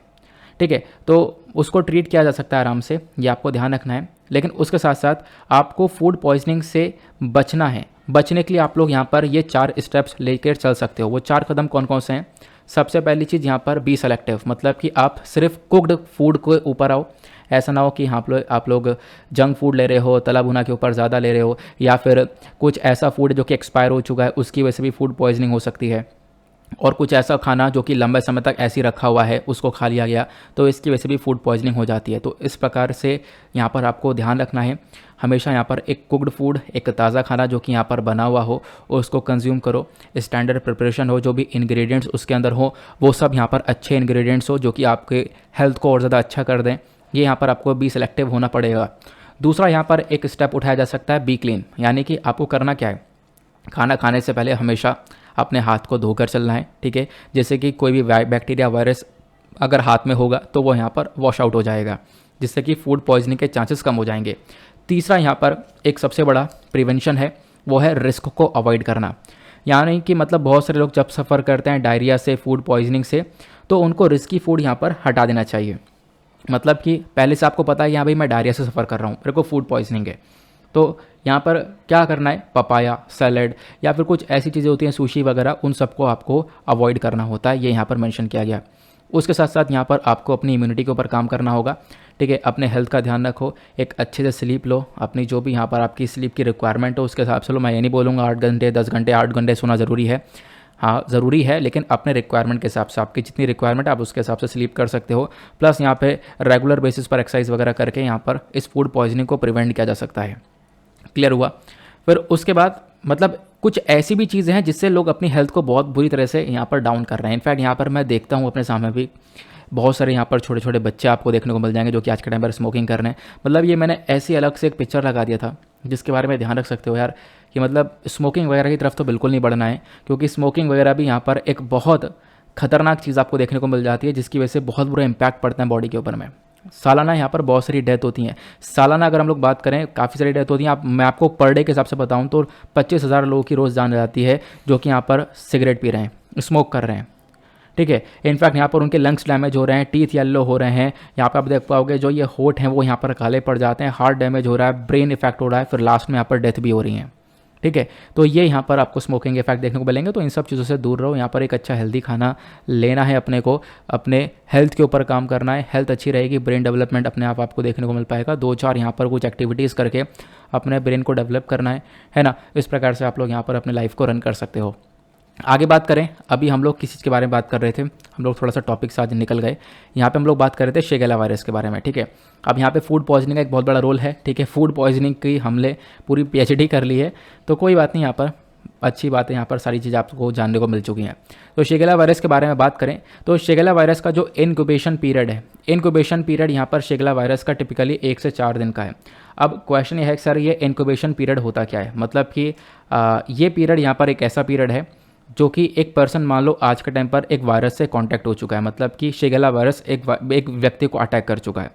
ठीक है, तो उसको ट्रीट किया जा सकता है आराम से, ये आपको ध्यान रखना है। लेकिन उसके साथ साथ आपको फूड पॉइजनिंग से बचना है। बचने के लिए आप लोग यहाँ पर ये 4 स्टेप्स लेकर चल सकते हो। वो 4 कदम कौन कौन से हैं? सबसे पहली चीज़ यहाँ पर बी सेलेक्टिव, मतलब कि आप सिर्फ कुक्ड फूड के ऊपर आओ। ऐसा ना हो कि आप लोग जंक फूड ले रहे हो, तला भुना के ऊपर ज़्यादा ले रहे हो, या फिर कुछ ऐसा फूड जो कि एक्सपायर हो चुका है उसकी वजह से भी फूड पॉइजनिंग हो सकती है, और कुछ ऐसा खाना जो कि लंबे समय तक ऐसे ही रखा हुआ है उसको खा लिया गया तो इसकी वजह से भी फूड पॉइजनिंग हो जाती है। तो इस प्रकार से यहाँ पर आपको ध्यान रखना है, हमेशा यहाँ पर एक कुक्ड फूड, एक ताज़ा खाना जो कि यहाँ पर बना हुआ हो उसको कंज्यूम करो। स्टैंडर्ड प्रिपरेशन हो, जो भी इंग्रेडिएंट्स उसके अंदर हो वो सब यहाँ पर अच्छे इंग्रेडिएंट्स हो जो कि आपके हेल्थ को और ज़्यादा अच्छा कर दें। ये यहाँ पर आपको बी सेलेक्टिव होना पड़ेगा। दूसरा यहाँ पर एक स्टेप उठाया जा सकता है बी क्लीन, यानी कि आपको करना क्या है, खाना खाने से पहले हमेशा अपने हाथ को धोकर चलना है। ठीक है, जैसे कि कोई भी बैक्टीरिया, वायरस अगर हाथ में होगा तो वो यहाँ पर वॉश आउट हो जाएगा, जिससे कि फूड पॉइजनिंग के चांसेस कम हो जाएंगे। तीसरा यहाँ पर एक सबसे बड़ा प्रिवेंशन है, वो है रिस्क को अवॉइड करना। यानी कि मतलब बहुत सारे लोग जब सफ़र करते हैं डायरिया से, फूड पॉइजनिंग से, तो उनको रिस्की फूड यहाँ पर हटा देना चाहिए। मतलब कि पहले से आपको पता है यहाँ भाई मैं डायरिया से सफ़र कर रहा हूँ, मेरे को फूड पॉइजनिंग है, तो यहाँ पर क्या करना है, पपाया, सैलेड या फिर कुछ ऐसी चीज़ें होती हैं सुशी वगैरह, उन सबको आपको अवॉइड करना होता है, ये यहाँ पर मेंशन किया गया। उसके साथ साथ यहाँ पर आपको अपनी इम्यूनिटी के ऊपर काम करना होगा। ठीक है, अपने हेल्थ का ध्यान रखो, एक अच्छे से स्लीप लो, अपनी जो भी यहाँ पर आपकी स्लीप की रिक्वायरमेंट हो उसके हिसाब से लो। मैं ये नहीं बोलूँगा 8 घंटे 10 घंटे 8 घंटे सोना ज़रूरी है, हाँ ज़रूरी है, लेकिन अपने रिक्वायरमेंट के हिसाब से, आपकी जितनी रिक्वायरमेंट आप उसके हिसाब से स्लीप कर सकते हो। प्लस यहाँ पे रेगुलर बेसिस पर एक्सरसाइज वगैरह करके यहाँ पर इस फूड पॉइजनिंग को प्रिवेंट किया जा सकता है। क्लियर हुआ? फिर उसके बाद मतलब कुछ ऐसी भी चीज़ें हैं जिससे लोग अपनी हेल्थ को बहुत बुरी तरह से यहाँ पर डाउन कर रहे हैं। इनफैक्ट यहाँ पर मैं देखता हूँ अपने सामने भी बहुत सारे यहाँ पर छोटे छोटे बच्चे आपको देखने को मिल जाएंगे जो कि आज के टाइम पर स्मोकिंग कर रहे हैं। मतलब ये मैंने ऐसी अलग से एक पिक्चर लगा दिया था जिसके बारे में ध्यान रख सकते हो यार कि मतलब स्मोकिंग वगैरह की तरफ तो बिल्कुल नहीं बढ़ना है, क्योंकि स्मोकिंग वगैरह भी यहाँ पर एक बहुत खतरनाक चीज़ आपको देखने को मिल जाती है, जिसकी वजह से बहुत बुरा इम्पैक्ट पड़ता है बॉडी के ऊपर में। सालाना यहाँ पर बहुत सारी डेथ होती हैं। सालाना अगर हम लोग बात करें काफ़ी सारी डेथ होती हैं। मैं आपको पर डे के हिसाब से बताऊँ तो 25,000 लोगों की रोज़ जान जाती है जो कि यहाँ पर सिगरेट पी रहे हैं, स्मोक कर रहे हैं। ठीक है, इनफैक्ट यहाँ पर उनके लंग्स डैमेज हो रहे हैं, टीथ येलो हो रहे हैं, यहाँ पर आप देख पाओगे जो ये होठ हैं वो यहाँ पर काले पड़ जाते हैं, हार्ट डैमेज हो रहा है, ब्रेन इफेक्ट हो रहा है, फिर लास्ट में यहाँ पर डेथ भी हो रही है। ठीक है, तो ये यहाँ पर आपको स्मोकिंग इफेक्ट देखने को मिलेंगे। तो इन सब चीज़ों से दूर रहो। यहाँ पर एक अच्छा हेल्दी खाना लेना है अपने को, अपने हेल्थ के ऊपर काम करना है। हेल्थ अच्छी रहेगी, ब्रेन डेवलपमेंट अपने आप आपको देखने को मिल पाएगा। 2-4 यहाँ पर कुछ एक्टिविटीज़ करके अपने ब्रेन को डेवलप करना है ना। इस प्रकार से आप लोग यहाँ पर अपने लाइफ को रन कर सकते हो। आगे बात करें, अभी हम लोग किस चीज़ के बारे में बात कर रहे थे, हम लोग थोड़ा सा टॉपिक से आज निकल गए। यहाँ पे हम लोग बात कर रहे थे शेगेला वायरस के बारे में। ठीक है, अब यहाँ पे फूड पॉइजनिंग का एक बहुत बड़ा रोल है। ठीक है, फूड पॉइजनिंग की हमने पूरी PhD कर ली है, तो कोई बात नहीं, यहाँ पर अच्छी बात है, यहाँ पर सारी चीज़ें आपको जानने को मिल चुकी हैं। तो शेगेला वायरस के बारे में बात करें तो शेगेला वायरस का जो इनक्यूबेशन पीरियड है, इनक्यूबेशन पीरियड यहाँ पर शेगेला वायरस का टिपिकली 1 से 4 दिन का है। अब क्वेश्चन ये है कि सर ये इनक्यूबेशन पीरियड होता क्या है, मतलब कि ये पीरियड यहाँ पर एक ऐसा पीरियड है जो कि एक पर्सन मान लो आज के टाइम पर एक वायरस से कांटेक्ट हो चुका है, मतलब कि शेगेला वायरस एक व्यक्ति को अटैक कर चुका है।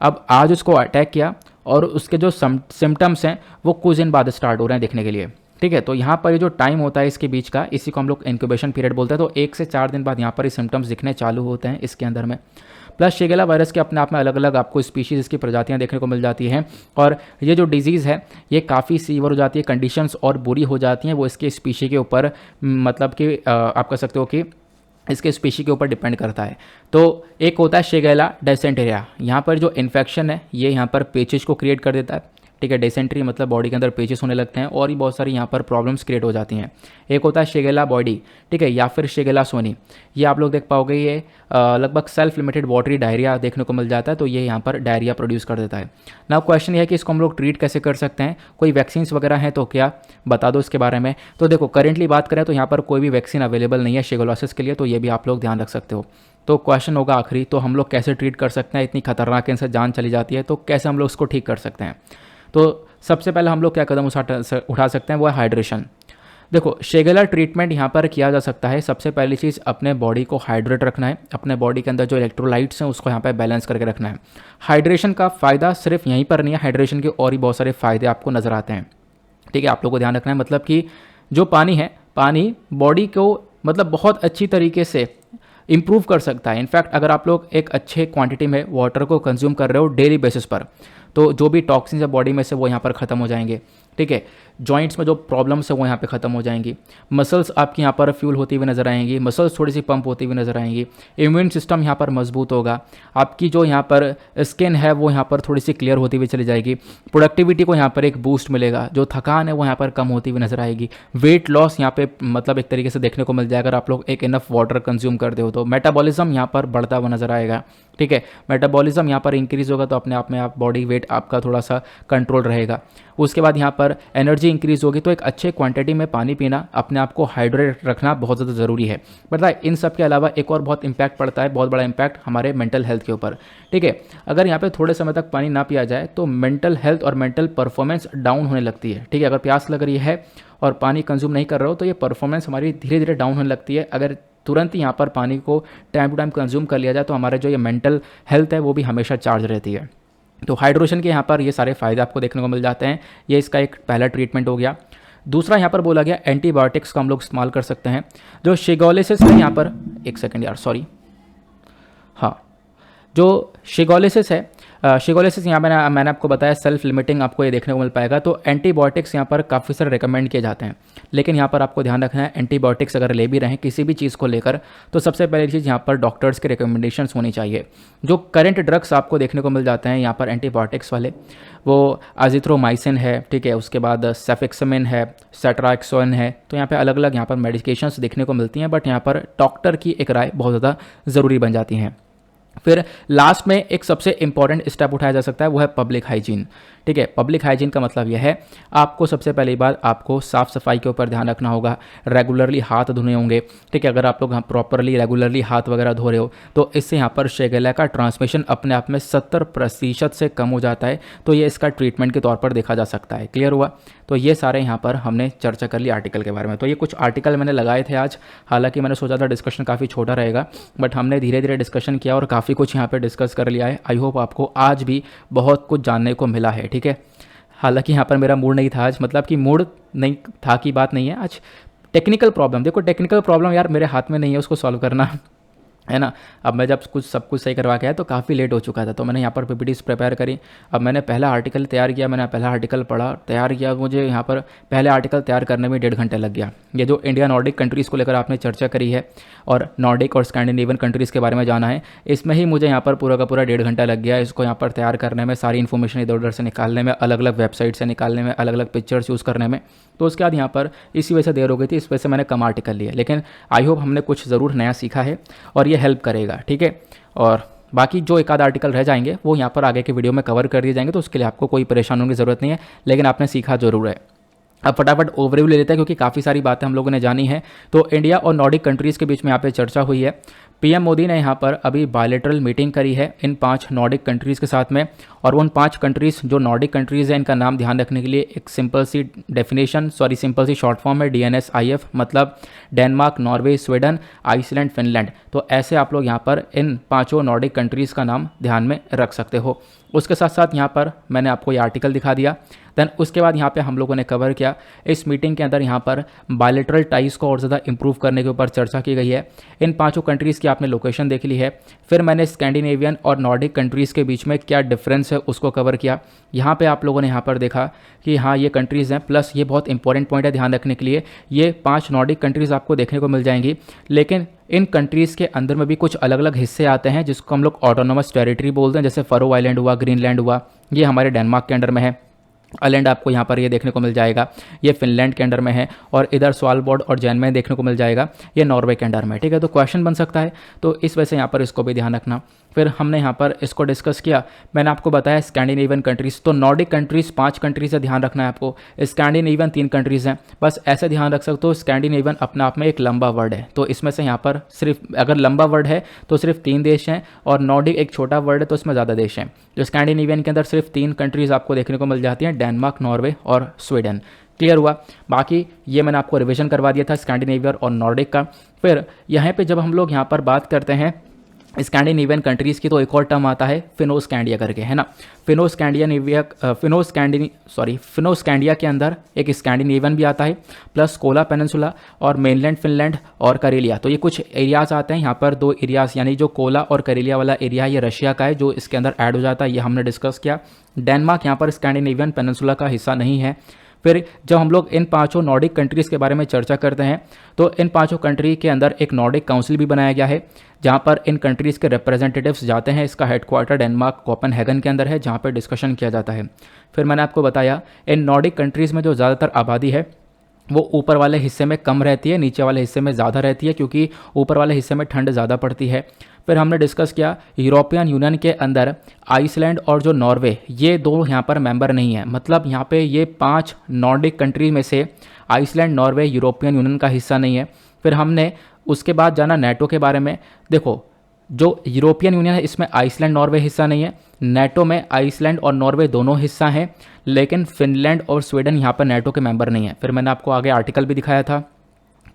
अब आज उसको अटैक किया और उसके जो सिम्टम्स हैं वो कुछ दिन बाद स्टार्ट हो रहे हैं दिखने के लिए। ठीक है, तो यहाँ पर ये जो टाइम होता है इसके बीच का, इसी को हम लोग इंक्यूबेशन पीरियड बोलते हैं। तो 1 से 4 दिन बाद यहाँ पर ये सिम्टम्स दिखने चालू होते हैं इसके अंदर में। प्लस शेगेला वायरस के अपने आप में अलग अलग आपको स्पीशीज़, इसकी प्रजातियाँ देखने को मिल जाती हैं। और ये जो डिजीज़ है ये काफ़ी सीवियर हो जाती है, कंडीशंस और बुरी हो जाती हैं, वो इसके स्पीशी के ऊपर, मतलब कि आप कह सकते हो कि इसके स्पीशी के ऊपर डिपेंड करता है। तो एक होता है शेगेला डिसेंटेरिया, यहाँ पर जो इन्फेक्शन है ये यहाँ पर पेचिश को क्रिएट कर देता है। ठीक है, डिसेंट्री मतलब बॉडी के अंदर पेचेस होने लगते हैं और भी बहुत सारी यहाँ पर प्रॉब्लम्स क्रिएट हो जाती हैं। एक होता है शेगेला बॉडी, ठीक है, या फिर शेगेला सोनी, ये आप लोग देख पाओगे ये लगभग सेल्फ लिमिटेड वाटरी डायरिया देखने को मिल जाता है। तो ये यहाँ पर डायरिया प्रोड्यूस कर देता है। नाउ क्वेश्चन ये है कि इसको हम लोग ट्रीट कैसे कर सकते हैं, कोई वैक्सीन्स वगैरह हैं तो क्या, बता दो इसके बारे में। तो देखो करेंटली बात करें तो यहाँ पर कोई भी वैक्सीन अवेलेबल नहीं है शेगेलोसिस के लिए, तो ये भी आप लोग ध्यान रख सकते हो। तो क्वेश्चन होगा आखिरी, तो हम लोग कैसे ट्रीट कर सकते हैं, इतनी खतरनाक इनसे जान चली जाती है तो कैसे हम लोग इसको ठीक कर सकते हैं। तो सबसे पहले हम लोग क्या कदम उठा सकते हैं, वो है हाइड्रेशन। देखो शेगेला ट्रीटमेंट यहाँ पर किया जा सकता है। सबसे पहली चीज़ अपने बॉडी को हाइड्रेट रखना है, अपने बॉडी के अंदर जो इलेक्ट्रोलाइट्स हैं उसको यहाँ पर बैलेंस करके रखना है। हाइड्रेशन का फ़ायदा सिर्फ यहीं पर नहीं है, हाइड्रेशन के और भी बहुत सारे फ़ायदे आपको नज़र आते हैं। ठीक है, आप लोगों को ध्यान रखना है, मतलब कि जो पानी है, पानी बॉडी को मतलब बहुत अच्छी तरीके से इंप्रूव कर सकता है। इनफैक्ट अगर आप लोग एक अच्छे क्वांटिटी में वाटर को कंज्यूम कर रहे हो डेली बेसिस पर, तो जो भी टॉक्सिन्स है बॉडी में से वो यहाँ पर ख़त्म हो जाएंगे। ठीक है, जॉइंट्स में जो प्रॉब्लम्स है वो यहाँ पे ख़त्म हो जाएंगी। मसल्स आपकी यहाँ पर फ्यूल होती हुई नज़र आएंगी, मसल्स थोड़ी सी पंप होती हुई नज़र आएंगी। इम्यून सिस्टम यहाँ पर मजबूत होगा। आपकी जो यहाँ पर स्किन है वो यहाँ पर थोड़ी सी क्लियर होती हुई चली जाएगी। प्रोडक्टिविटी को यहाँ पर एक बूस्ट मिलेगा, जो थकान है वो यहाँ पर कम होती हुई नज़र आएगी। वेट लॉस यहाँ पे मतलब एक तरीके से देखने को मिल जाएगा अगर आप लोग एक इनफ वाटर कंज्यूम करते हो तो। मेटाबॉलिज्म यहाँ पर बढ़ता हुआ नज़र आएगा। ठीक है, मेटाबॉलिज्म यहाँ पर इंक्रीज़ होगा तो अपने आप में आप बॉडी वेट आपका थोड़ा सा कंट्रोल रहेगा। उसके बाद यहाँ पर एनर्जी इंक्रीज़ होगी। तो एक अच्छे क्वांटिटी में पानी पीना, अपने आप को हाइड्रेट रखना बहुत ज़्यादा ज़रूरी है। पता है इन सब के अलावा एक और बहुत इंपैक्ट पड़ता है, बहुत बड़ा इंपैक्ट हमारे मेंटल हेल्थ के ऊपर। ठीक है, अगर यहाँ पे थोड़े समय तक पानी ना पिया जाए तो मेंटल हेल्थ और मेंटल परफॉर्मेंस डाउन होने लगती है। ठीक है, अगर प्यास लग रही है और पानी कंज्यूम नहीं कर रहे हो तो ये परफॉर्मेंस हमारी धीरे धीरे डाउन होने लगती है। अगर तुरंत ही यहाँ पर पानी को टाइम टू टाइम कंज्यूम कर लिया जाए तो हमारे जो ये मेंटल हेल्थ है वो भी हमेशा चार्ज रहती है। तो हाइड्रेशन के यहाँ पर ये सारे फ़ायदे आपको देखने को मिल जाते हैं। ये इसका एक पहला ट्रीटमेंट हो गया। दूसरा यहाँ पर बोला गया एंटीबायोटिक्स का हम लोग इस्तेमाल कर सकते हैं। जो शिगोलिसिस है यहाँ पर, एक सेकेंड यार सॉरी, हाँ, जो शिगोलिसिस है, शिगोलिसिस यहाँ मैंने आपको बताया सेल्फ लिमिटिंग आपको ये देखने को मिल पाएगा। तो एंटीबायोटिक्स यहाँ पर काफ़ी सारे रिकमेंड किए जाते हैं, लेकिन यहाँ पर आपको ध्यान रखना है एंटीबायोटिक्स अगर ले भी रहे हैं किसी भी चीज़ को लेकर तो सबसे पहली चीज़ यहाँ पर डॉक्टर्स के रिकमेंडेशंस होनी चाहिए। जो करंट ड्रग्स आपको देखने को मिल जाते हैं यहाँ पर एंटीबायोटिक्स वाले, वो अजिथ्रोमाइसिन है, ठीक है, उसके बाद सेफिक्सामिन है, सेट्राक्सोन है। तो यहाँ पे अलग अलग यहाँ पर मेडिकेशंस देखने को मिलती हैं, बट यहाँ पर डॉक्टर की एक राय बहुत ज़्यादा ज़रूरी बन जाती हैं। फिर लास्ट में एक सबसे इंपॉर्टेंट स्टेप उठाया जा सकता है, वो है पब्लिक हाइजीन। ठीक है, पब्लिक हाइजीन का मतलब यह है आपको सबसे पहली बात आपको साफ़ सफाई के ऊपर ध्यान रखना होगा, रेगुलरली हाथ धोने होंगे। ठीक है, अगर आप लोग प्रॉपरली रेगुलरली हाथ वगैरह धो रहे हो तो इससे यहाँ पर शेगेला का ट्रांसमिशन अपने आप में 70% से कम हो जाता है। तो ये इसका ट्रीटमेंट के तौर पर देखा जा सकता है। क्लियर हुआ? तो ये सारे यहाँ पर हमने चर्चा कर ली आर्टिकल के बारे में। तो ये कुछ आर्टिकल मैंने लगाए थे आज, हालांकि मैंने सोचा था डिस्कशन काफ़ी छोटा रहेगा, बट हमने धीरे धीरे डिस्कशन किया और काफ़ी कुछ यहाँ पे डिस्कस कर लिया है। आई होप आपको आज भी बहुत कुछ जानने को मिला है। ठीक है, हालांकि यहाँ पर मेरा मूड नहीं था आज, मतलब कि मूड नहीं था की बात नहीं है आज। टेक्निकल प्रॉब्लम, देखो टेक्निकल प्रॉब्लम यार मेरे हाथ में नहीं है उसको सॉल्व करना, है ना। अब मैं जब सब कुछ सही करवा के आया तो काफ़ी लेट हो चुका था, तो मैंने यहाँ पर पीपीटीज प्रिपेयर करी। अब मैंने पहला आर्टिकल तैयार किया, मैंने पहला आर्टिकल पढ़ा तैयार किया, मुझे यहाँ पर पहले आर्टिकल तैयार करने में 1.5 घंटे लग गया। ये जो इंडिया नॉर्डिक कंट्रीज़ को लेकर आपने चर्चा करी है और नॉर्डिक और स्कैंडिनेवियन कंट्रीज़ के बारे में जाना है, इसमें ही मुझे यहाँ पर पूरा का पूरा 1.5 घंटा लग गया। इसको यहाँ पर तैयार करने में, सारी इन्फॉर्मेशन इधर उधर से निकालने में, अलग अलग वेबसाइट से निकालने में, अलग अलग पिक्चर्स यूज़ करने में, तो उसके बाद यहाँ पर इसी वजह से देर हो गई थी। इस वजह से मैंने कम आर्टिकल लिए, लेकिन आई होप हमने कुछ ज़रूर नया सीखा है और ये हेल्प करेगा। ठीक है, और बाकी जो एक आध आर्टिकल रह जाएंगे वो यहाँ पर आगे के वीडियो में कवर कर दिए जाएंगे, तो उसके लिए आपको कोई परेशान होने की ज़रूरत नहीं है, लेकिन आपने सीखा ज़रूर है। अब फटाफट ओवरव्यू ले लेते हैं क्योंकि काफ़ी सारी बातें हम लोगों ने जानी है। तो इंडिया और नॉर्डिक कंट्रीज़ के बीच में यहाँ पे चर्चा हुई है। पीएम मोदी ने यहाँ पर अभी बायलैटरल मीटिंग करी है इन 5 नॉर्डिक कंट्रीज़ के साथ में, और उन 5 कंट्रीज़ जो नॉर्डिक कंट्रीज़ हैं इनका नाम ध्यान रखने के लिए एक सिंपल सी शॉर्ट फॉर्म है DNSIF, मतलब Denmark, Norway, Sweden, Iceland, Finland. तो ऐसे आप लोग यहाँ पर इन 5 नॉर्डिक कंट्रीज़ का नाम ध्यान में रख सकते हो। उसके साथ साथ यहाँ पर मैंने आपको ये आर्टिकल दिखा दिया। देन उसके बाद यहाँ पे हम लोगों ने कवर किया इस मीटिंग के अंदर यहाँ पर बायलैटरल टाइज को और ज़्यादा इंप्रूव करने के ऊपर चर्चा की गई है। इन 5 कंट्रीज़ की आपने लोकेशन देख ली है। फिर मैंने स्कैंडिनेवियन और नॉर्डिक कंट्रीज़ के बीच में क्या डिफरेंस है उसको कवर किया। यहाँ पे आप लोगों ने यहाँ पर देखा कि हाँ ये कंट्रीज़ हैं, प्लस ये बहुत इंपॉर्टेंट पॉइंट है ध्यान रखने के लिए, ये 5 नॉर्डिक कंट्रीज़ आपको देखने को मिल जाएंगी, लेकिन इन कंट्रीज़ के अंदर में भी कुछ अलग अलग हिस्से आते हैं जिसको हम लोग ऑटोनोमस टेरिटरी बोलते हैं। जैसे फरो आइलैंड हुआ, ग्रीनलैंड हुआ, ये हमारे डेनमार्क के अंडर में है। आइलैंड आपको यहाँ पर ये देखने को मिल जाएगा, ये फिनलैंड के अंडर में है, और इधर स्वालबॉर्ड और जैनमेन देखने को मिल जाएगा, ये नॉर्वे के अंडर में। ठीक है, तो क्वेश्चन बन सकता है, तो इस वजह से यहाँ पर इसको भी ध्यान रखना। फिर हमने यहाँ पर इसको डिस्कस किया, मैंने आपको बताया स्कैंडिनेवियन कंट्रीज़, तो नॉर्डिक कंट्रीज़ 5 कंट्रीज़ से ध्यान रखना है आपको, स्कैंडिनेवियन 3 कंट्रीज़ हैं। बस ऐसे ध्यान रख सकते हो, स्कैंडिनेवियन अपने आप में एक लंबा वर्ड है, तो इसमें से यहाँ पर सिर्फ अगर लंबा वर्ड है तो सिर्फ 3 देश हैं, और नॉर्डिक एक छोटा वर्ड है तो इसमें ज़्यादा देश हैं। तो स्कैंडिनेवियन के अंदर सिर्फ 3 कंट्रीज़ आपको देखने को मिल जाती हैं, डेनमार्क, नॉर्वे और स्वीडन। क्लियर हुआ? बाकी ये मैंने आपको रिवीजन करवा दिया था स्कैंडिनेवियन और नॉर्डिक का। फिर यहाँ पे जब हम लोग यहाँ पर बात करते हैं स्कैंडिनेवियन कंट्रीज़ की, तो एक और टर्म आता है फिनोस्कैंडिया करके, है ना। फिनोस्कैंडिया के अंदर एक स्कैंडिनेवियन भी आता है, प्लस कोला पेनिनसुला और मेनलैंड फिनलैंड और करेलिया। तो ये कुछ एरियाज़ आते हैं यहाँ पर, 2 एरियाज़, यानी जो कोला और करेलिया वाला एरिया ये रशिया का है, जो इसके अंदर ऐड हो जाता है, ये हमने डिस्कस किया। डेनमार्क यहाँ पर स्कैंडिनेवियन पेनिनसुला का हिस्सा नहीं है। फिर जब हम लोग इन 5 नॉर्डिक कंट्रीज़ के बारे में चर्चा करते हैं तो इन 5 कंट्री के अंदर एक नॉर्डिक काउंसिल भी बनाया गया है, जहां पर इन कंट्रीज़ के रिप्रेजेंटेटिव्स जाते हैं। इसका हेडक्वार्टर डेनमार्क कोपेनहेगन के अंदर है, जहां पर डिस्कशन किया जाता है। फिर मैंने आपको बताया इन नॉर्डिक कंट्रीज़ में जो ज़्यादातर आबादी है वो ऊपर वाले हिस्से में कम रहती है, नीचे वाले हिस्से में ज़्यादा रहती है, क्योंकि ऊपर वाले हिस्से में ठंड ज़्यादा पड़ती है। फिर हमने डिस्कस किया यूरोपियन यूनियन के अंदर आइसलैंड और जो नॉर्वे, ये 2 यहाँ पर मेंबर नहीं है, मतलब यहाँ पे ये 5 नॉर्डिक कंट्री में से आइसलैंड, नॉर्वे यूरोपियन यूनियन का हिस्सा नहीं है। फिर हमने उसके बाद जाना नेटो के बारे में। देखो जो यूरोपियन यूनियन है इसमें आइसलैंड, नॉर्वे हिस्सा नहीं है, नेटो में आइसलैंड और नॉर्वे दोनों हिस्सा हैं, लेकिन फिनलैंड और स्वीडन यहाँ पर नेटो के मेंबर नहीं है। फिर मैंने आपको आगे आर्टिकल भी दिखाया था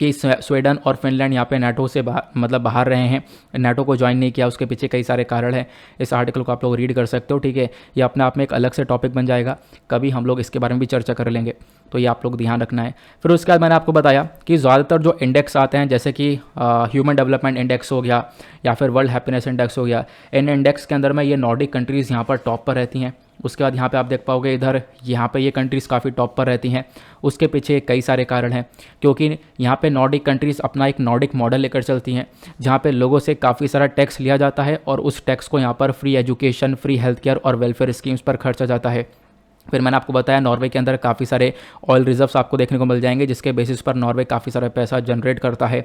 कि स्वीडन और फिनलैंड यहाँ पे नेटो से बाहर रहे हैं, नेटो को ज्वाइन नहीं किया, उसके पीछे कई सारे कारण हैं। इस आर्टिकल को आप लोग रीड कर सकते हो। ठीक है, ये अपने आप में एक अलग से टॉपिक बन जाएगा, कभी हम लोग इसके बारे में भी चर्चा कर लेंगे, तो ये आप लोग ध्यान रखना है। फिर उसके बाद मैंने आपको बताया कि ज़्यादातर जो इंडेक्स आते हैं, जैसे कि ह्यूमन डेवलपमेंट इंडेक्स हो गया या फिर वर्ल्ड हैप्पीनेस इंडेक्स हो गया, इन इंडेक्स के अंदर में ये नॉर्डिक कंट्रीज़ यहाँ पर टॉप पर रहती हैं। उसके बाद यहाँ पे आप देख पाओगे इधर यहाँ पे ये कंट्रीज़ काफ़ी टॉप पर रहती हैं। उसके पीछे कई सारे कारण हैं, क्योंकि यहाँ पे नॉर्डिक कंट्रीज़ अपना एक नॉर्डिक मॉडल लेकर चलती हैं, जहाँ पे लोगों से काफ़ी सारा टैक्स लिया जाता है और उस टैक्स को यहाँ पर free education, free health care और वेलफेयर स्कीम्स पर खर्चा जाता है। फिर मैंने आपको बताया नॉर्वे के अंदर काफ़ी सारे ऑयल रिजर्व्स आपको देखने को मिल जाएंगे, जिसके बेसिस पर नॉर्वे काफ़ी सारा पैसा जनरेट करता है।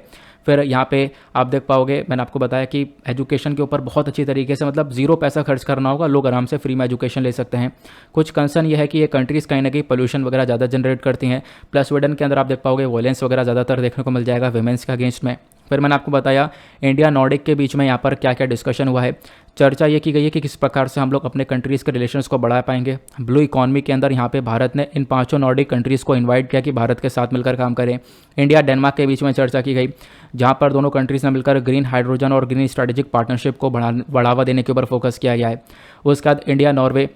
फिर यहाँ पे आप देख पाओगे, मैंने आपको बताया कि एजुकेशन के ऊपर बहुत अच्छी तरीके से, मतलब जीरो पैसा खर्च करना होगा, लोग आराम से फ्री में एजुकेशन ले सकते हैं। कुछ कंसर्न ये है कि ये कंट्रीज़ कहीं ना कहीं पोल्यूशन वगैरह ज़्यादा जनरेट करती हैं। प्लस स्वीडन के अंदर आप देख पाओगे वॉयलेंस वगैरह ज़्यादातर देखने को मिल जाएगा वेमेंस के अगेंस्ट में। फिर मैंने आपको बताया इंडिया नॉर्डिक के बीच में यहाँ पर क्या क्या डिस्कशन हुआ है। चर्चा ये की गई है कि किस प्रकार से हम लोग अपने कंट्रीज़ के रिलेशंस को बढ़ा पाएंगे। ब्लू इकॉनमी के अंदर यहाँ पे भारत ने इन 5 नॉर्डिक कंट्रीज़ को इनवाइट किया कि भारत के साथ मिलकर काम करें। इंडिया डेनमार्क के बीच में चर्चा की गई, जहाँ पर दोनों कंट्रीज़ ने मिलकर ग्रीन हाइड्रोजन और ग्रीन स्ट्रेटेजिक पार्टनरशिप को बढ़ावा देने के ऊपर फोकस किया गया है। उसके बाद इंडिया नॉर्वे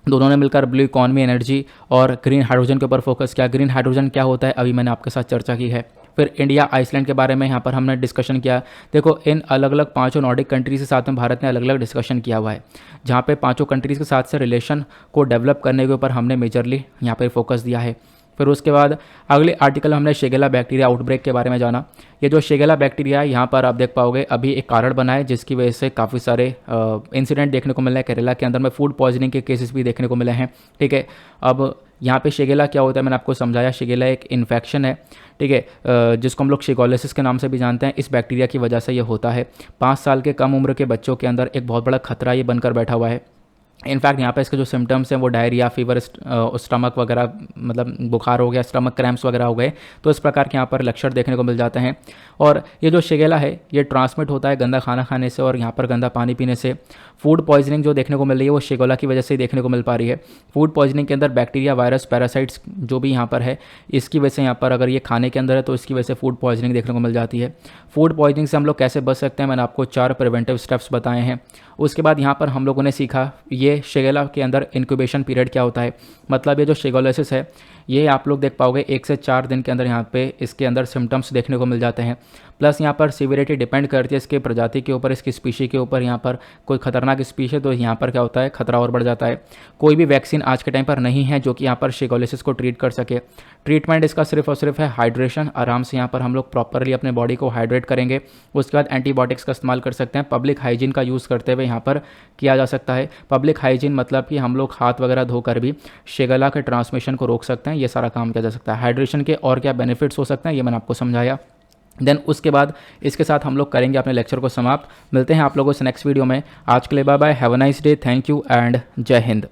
दोनों ने मिलकर ब्लू इकॉनमी, एनर्जी और ग्रीन हाइड्रोजन के ऊपर फोकस किया। ग्रीन हाइड्रोजन क्या होता है अभी मैंने आपके साथ चर्चा की है। फिर इंडिया आइसलैंड के बारे में यहाँ पर हमने डिस्कशन किया। देखो इन अलग अलग 5 नॉर्डिक कंट्रीज के साथ में भारत ने अलग अलग डिस्कशन किया हुआ है, जहाँ पे 5 कंट्रीज़ के साथ से रिलेशन को डेवलप करने के ऊपर हमने मेजरली यहाँ पर फोकस दिया है। फिर उसके बाद अगले आर्टिकल हमने शेगेला बैक्टीरिया आउटब्रेक के बारे में जाना। ये जो शेगेला बैक्टीरिया है यहाँ पर आप देख पाओगे अभी एक कारण बना है, जिसकी वजह से काफ़ी सारे इंसिडेंट देखने को मिले हैं। केरला के अंदर में फूड पॉइजनिंग के केसेस भी देखने को मिले हैं। ठीक है, अब यहाँ पे शेगेला क्या होता है मैंने आपको समझाया। शेगेला एक इन्फेक्शन है, ठीक है, जिसको हम लोग शिगोलिसिस के नाम से भी जानते हैं। इस बैक्टीरिया की वजह से ये होता है। 5 साल के कम उम्र के बच्चों के अंदर एक बहुत बड़ा खतरा ये बनकर बैठा हुआ है। इनफैक्ट यहाँ पे इसके जो सिम्टम्स हैं वो डायरिया, फीवर, स्टमक वगैरह, मतलब बुखार हो गया, स्टमक क्रैम्प्स वगैरह हो गए, तो इस प्रकार के यहाँ पर लक्षण देखने को मिल जाते हैं। और ये जो शिगेला है ये ट्रांसमिट होता है गंदा खाना खाने से और यहाँ पर गंदा पानी पीने से। फूड पॉइजनिंग जो देखने को मिल रही है वो शिगेला की वजह से ही देखने को मिल पा रही है। फूड पॉइजनिंग के अंदर बैक्टीरिया, वायरस, पैरासाइट्स जो भी यहाँ पर है, इसकी वजह से यहाँ पर अगर ये खाने के अंदर है तो इसकी वजह से फूड पॉइजनिंग देखने को मिल जाती है। फूड पॉइजनिंग से हम लोग कैसे बच सकते हैं, मैंने आपको 4 प्रिवेंटिव स्टेप्स बताए हैं। उसके बाद यहाँ पर हम लोगों ने सीखा ये शिगेला के अंदर इंक्यूबेशन पीरियड क्या होता है। मतलब ये जो शिगोलिसिस है ये आप लोग देख पाओगे 1 से 4 दिन के अंदर यहाँ पे इसके अंदर सिम्टम्स देखने को मिल जाते हैं। प्लस यहाँ पर सिविरिटी डिपेंड करती है इसके प्रजाति के ऊपर, इसकी स्पीशी के ऊपर। यहाँ पर कोई खतरनाक स्पीशी है तो यहाँ पर क्या होता है, खतरा और बढ़ जाता है। कोई भी वैक्सीन आज के टाइम पर नहीं है जो कि यहाँ पर शिगोलिसिस को ट्रीट कर सके। ट्रीटमेंट इसका सिर्फ और सिर्फ है हाइड्रेशन। आराम से यहाँ पर हम लोग प्रॉपरली अपने बॉडी को हाइड्रेट करेंगे। उसके बाद एंटीबायोटिक्स का इस्तेमाल कर सकते हैं। पब्लिक हाइजीन का यूज़ करते हुए यहाँ पर किया जा सकता है। पब्लिक हाइजीन मतलब कि हम लोग हाथ वगैरह धोकर भी शिगेला के ट्रांसमिशन को रोक सकते हैं। ये सारा काम किया जा सकता है। हाइड्रेशन के और क्या बेनिफिट्स हो सकते हैं ये मैंने आपको समझाया। देन उसके बाद इसके साथ हम लोग करेंगे अपने लेक्चर को समाप्त। मिलते हैं आप लोगों से नेक्स्ट वीडियो में। आज के लिए bye bye, have a nice day, thank you and जय हिंद।